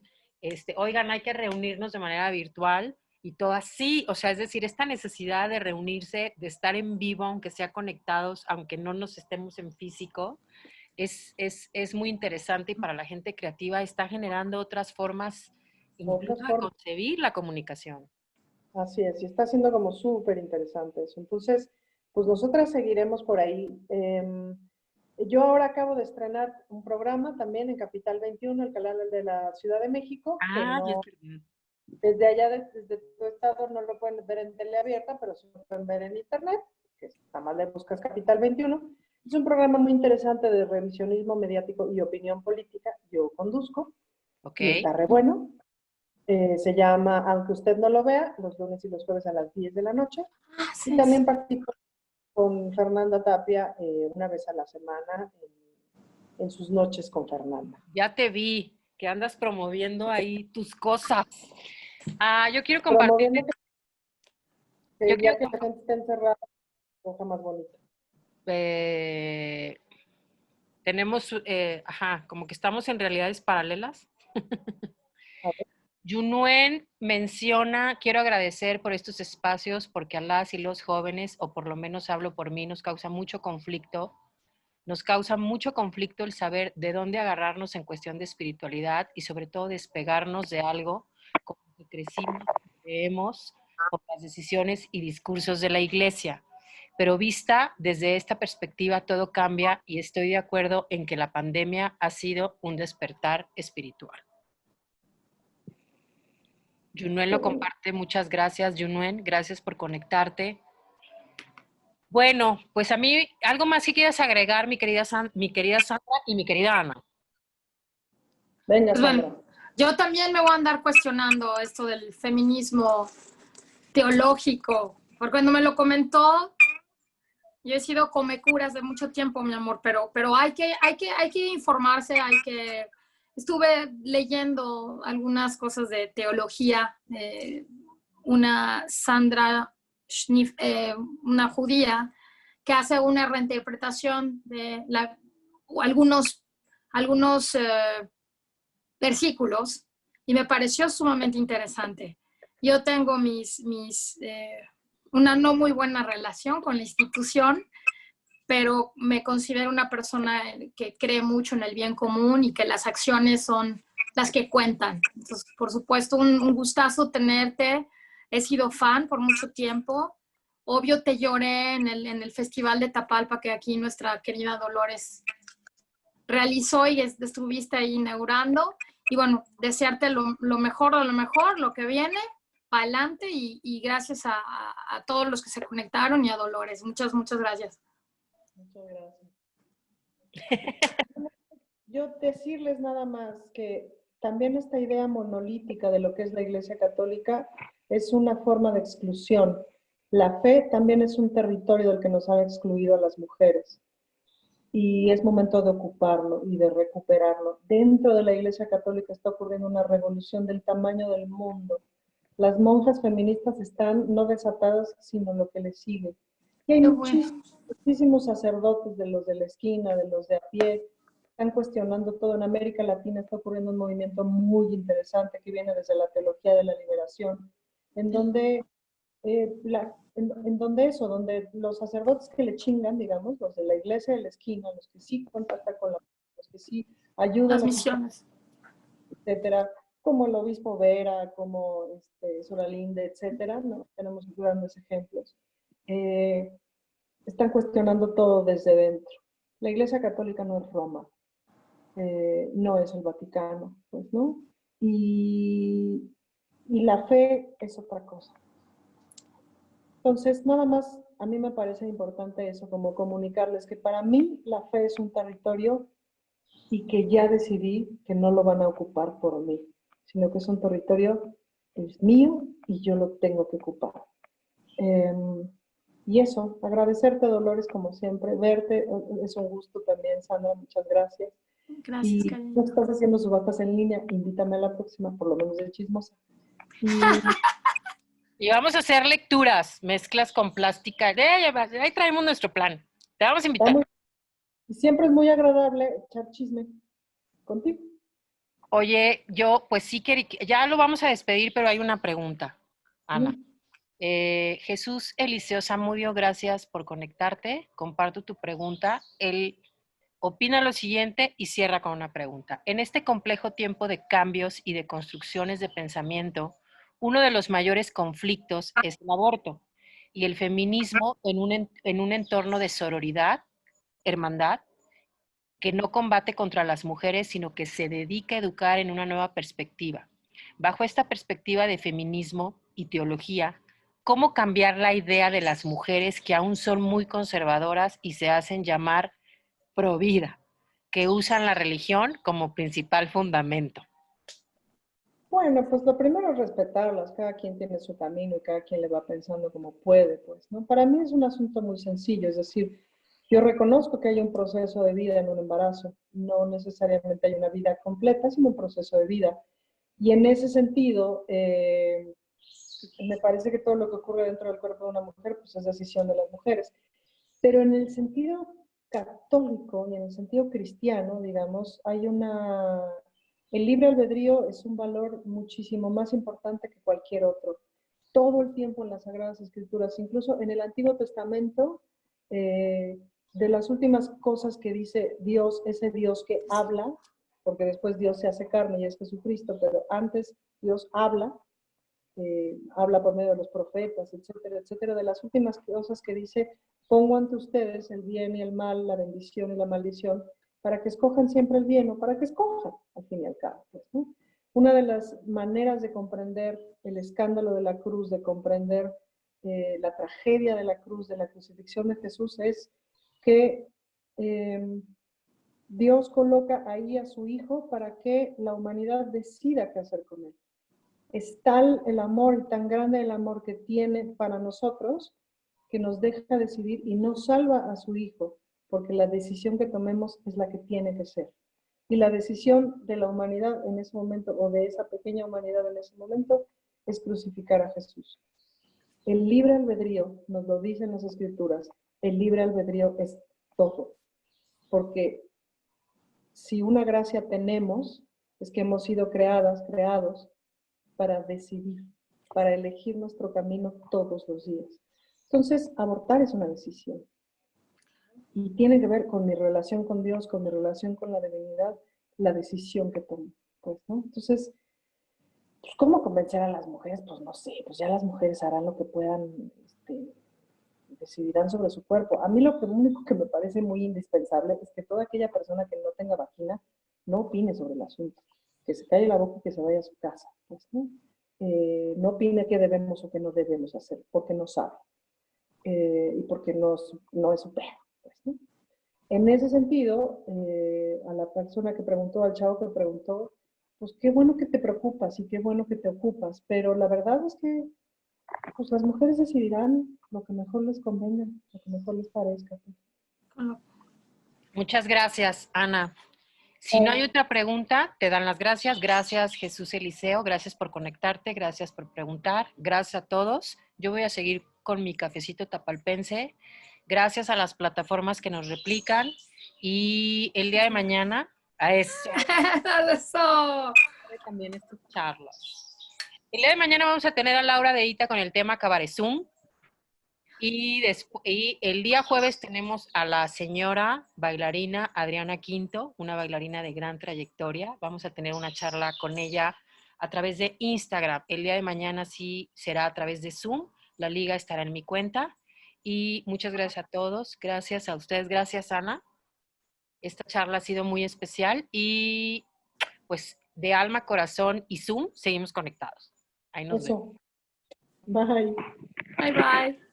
[SPEAKER 1] oigan, hay que reunirnos de manera virtual y todas sí, o sea, es decir, esta necesidad de reunirse, de estar en vivo, aunque sea conectados, aunque no nos estemos en físico, es muy interesante y para la gente creativa está generando otras formas
[SPEAKER 4] Otras
[SPEAKER 1] incluso de
[SPEAKER 4] formas.
[SPEAKER 1] concebir la comunicación.
[SPEAKER 4] Así es, y está siendo como súper interesante eso. Entonces, pues nosotras seguiremos por ahí. Yo ahora acabo de estrenar un programa también en Capital 21, el canal de la Ciudad de México, que
[SPEAKER 1] Ah,
[SPEAKER 4] no, desde allá, desde tu estado, no lo pueden ver en teleabierta, pero sí lo pueden ver en internet, que nada más le buscas Capital 21. Es un programa muy interesante de revisionismo mediático y opinión política. Yo conduzco
[SPEAKER 1] ok.
[SPEAKER 4] y está re bueno. Se llama Aunque usted no lo vea, los lunes y los jueves a las 10 de la noche.
[SPEAKER 2] Ah,
[SPEAKER 4] Y
[SPEAKER 2] sí,
[SPEAKER 4] también
[SPEAKER 2] sí.
[SPEAKER 4] participo con Fernanda Tapia una vez a la semana en sus noches con Fernanda.
[SPEAKER 1] Ya te vi que andas promoviendo ahí tus cosas. Ah, yo quiero compartir,
[SPEAKER 4] Promoviendo
[SPEAKER 1] yo
[SPEAKER 4] que
[SPEAKER 1] quiero,
[SPEAKER 4] ya que la gente está encerrada, cosa más bonita.
[SPEAKER 1] eh, tenemos, ajá, como que estamos en realidades paralelas.
[SPEAKER 4] A ver,
[SPEAKER 1] Yunuen menciona, quiero agradecer por estos espacios porque a las y los jóvenes, o por lo menos hablo por mí, nos causa mucho conflicto. Nos causa mucho conflicto el saber de dónde agarrarnos en cuestión de espiritualidad y sobre todo despegarnos de algo con lo que crecimos, creemos por las decisiones y discursos de la iglesia. Pero vista desde esta perspectiva todo cambia y estoy de acuerdo en que la pandemia ha sido un despertar espiritual. Yunuen lo comparte, muchas gracias Yunuen, gracias por conectarte. Bueno, pues a mí, algo más que quieras agregar, mi querida Sandra y mi querida Ana.
[SPEAKER 4] venga,
[SPEAKER 2] Pues
[SPEAKER 4] Sandra.
[SPEAKER 2] bueno, yo también me voy a andar cuestionando esto del feminismo teológico, porque cuando me lo comentó, yo he sido comecuras de mucho tiempo, mi amor, pero hay que informarse, estuve leyendo algunas cosas de teología, una Sandra Schniff, una judía, que hace una reinterpretación de algunos versículos y me pareció sumamente interesante. Yo tengo una no muy buena relación con la institución, pero me considero una persona que cree mucho en el bien común y que las acciones son las que cuentan. Entonces, por supuesto, un gustazo tenerte. He sido fan por mucho tiempo. Obvio te lloré en el Festival de Tapalpa que aquí nuestra querida Dolores realizó y estuviste ahí inaugurando. Y bueno, desearte lo mejor de lo mejor, lo que viene, para adelante y gracias a todos los que se conectaron y a Dolores. Muchas, muchas gracias.
[SPEAKER 4] Muchas gracias. Yo decirles nada más que también esta idea monolítica de lo que es la Iglesia Católica es una forma de exclusión. La fe también es un territorio del que nos han excluido a las mujeres y es momento de ocuparlo y de recuperarlo. Dentro de la Iglesia Católica está ocurriendo una revolución del tamaño del mundo. Las monjas feministas están no desatadas, sino lo que les sigue. Y hay
[SPEAKER 2] Qué bueno.
[SPEAKER 4] muchísimos sacerdotes, de los de la esquina, de los de a pie, están cuestionando todo. En América Latina está ocurriendo un movimiento muy interesante que viene desde la teología de la liberación, en donde, donde los sacerdotes que le chingan, digamos, los de la iglesia de la esquina, los que sí contactan con los que sí ayudan
[SPEAKER 2] Las
[SPEAKER 4] a
[SPEAKER 2] misiones.
[SPEAKER 4] etcétera, como el obispo Vera, como Suralinde, etcétera, ¿no? Tenemos grandes ejemplos. Están cuestionando todo desde dentro. La Iglesia Católica no es Roma, no es el Vaticano, pues, ¿no? Y la fe es otra cosa. Entonces, nada más, a mí me parece importante eso, como comunicarles que para mí la fe es un territorio y que ya decidí que no lo van a ocupar por mí, sino que es un territorio es mío y yo lo tengo que ocupar. Y eso, agradecerte, Dolores, como siempre, verte, es un gusto también, Sandra, muchas gracias.
[SPEAKER 2] Gracias,
[SPEAKER 4] Y
[SPEAKER 2] cariño.
[SPEAKER 4] tú estás haciendo subatas en línea, invítame a la próxima, por lo menos de chismosa.
[SPEAKER 1] Y vamos a hacer lecturas, mezclas con plástica. Ahí traemos nuestro plan. Te vamos a invitar.
[SPEAKER 4] Y siempre es muy agradable echar chisme contigo.
[SPEAKER 1] Oye, yo pues sí ya lo vamos a despedir, pero hay una pregunta, Ana. Jesús Eliseo Zamudio, gracias por conectarte. Comparto tu pregunta. Él opina lo siguiente y cierra con una pregunta. En este complejo tiempo de cambios y de construcciones de pensamiento, uno de los mayores conflictos es el aborto y el feminismo en un entorno de sororidad, hermandad, que no combate contra las mujeres, sino que se dedica a educar en una nueva perspectiva. Bajo esta perspectiva de feminismo y teología, ¿cómo cambiar la idea de las mujeres que aún son muy conservadoras y se hacen llamar pro vida, que usan la religión como principal fundamento?
[SPEAKER 4] Bueno, pues lo primero es respetarlas, cada quien tiene su camino y cada quien le va pensando como puede, pues, ¿no? Para mí es un asunto muy sencillo, es decir, yo reconozco que hay un proceso de vida en un embarazo, no necesariamente hay una vida completa, sino un proceso de vida. Y en ese sentido, me parece que todo lo que ocurre dentro del cuerpo de una mujer, pues es decisión de las mujeres. Pero en el sentido católico y en el sentido cristiano, digamos, el libre albedrío es un valor muchísimo más importante que cualquier otro. Todo el tiempo en las Sagradas Escrituras, incluso en el Antiguo Testamento, de las últimas cosas que dice Dios, ese Dios que habla, porque después Dios se hace carne y es Jesucristo, pero antes Dios habla por medio de los profetas, etcétera, etcétera. De las últimas cosas que dice, pongo ante ustedes el bien y el mal, la bendición y la maldición, para que escojan siempre el bien o para que escojan, al fin y al cabo. Pues, ¿no? Una de las maneras de comprender el escándalo de la cruz, de comprender la tragedia de la cruz, de la crucifixión de Jesús, es que Dios coloca ahí a su Hijo para que la humanidad decida qué hacer con él. Es tal el amor y tan grande el amor que tiene para nosotros que nos deja decidir y nos salva a su Hijo, porque la decisión que tomemos es la que tiene que ser. Y la decisión de la humanidad en ese momento, o de esa pequeña humanidad en ese momento, es crucificar a Jesús. El libre albedrío, nos lo dicen las Escrituras, el libre albedrío es todo. Porque si una gracia tenemos, es que hemos sido creados, para decidir, para elegir nuestro camino todos los días. Entonces, abortar es una decisión. Y tiene que ver con mi relación con Dios, con mi relación con la divinidad, la decisión que tomo. Pues, ¿no? Entonces, pues, ¿cómo convencer a las mujeres? Pues no sé, pues ya las mujeres harán lo que puedan, decidirán sobre su cuerpo. A mí lo único que me parece muy indispensable es que toda aquella persona que no tenga vagina no opine sobre el asunto, que se calle la boca y que se vaya a su casa. Pues, ¿no? No opine qué debemos o qué no debemos hacer, porque no sabe y porque no es su pedo. Pues, ¿no? En ese sentido, a la persona que preguntó, al chavo que preguntó, pues qué bueno que te preocupas y qué bueno que te ocupas, pero la verdad es que pues las mujeres decidirán lo que mejor les convenga, lo que mejor les parezca. Pues.
[SPEAKER 1] Muchas gracias, Ana. Si no hay otra pregunta, te dan las gracias. Gracias, Jesús Eliseo. Gracias por conectarte. Gracias por preguntar. Gracias a todos. Yo voy a seguir con mi cafecito tapalpense, gracias a las plataformas que nos replican. Y el día de mañana, a eso,
[SPEAKER 2] Eso.
[SPEAKER 1] también estas charlas. El día de mañana vamos a tener a Laura de Ita con el tema Cabaret Zoom. Y el día jueves tenemos a la señora bailarina Adriana Quinto, una bailarina de gran trayectoria. Vamos a tener una charla con ella a través de Instagram. El día de mañana sí será a través de Zoom. La liga estará en mi cuenta. Y muchas gracias a todos. Gracias a ustedes. Gracias, Ana. Esta charla ha sido muy especial y pues de alma, corazón y Zoom seguimos conectados. Ahí nos vemos.
[SPEAKER 4] Eso. Bye.
[SPEAKER 2] Bye, bye.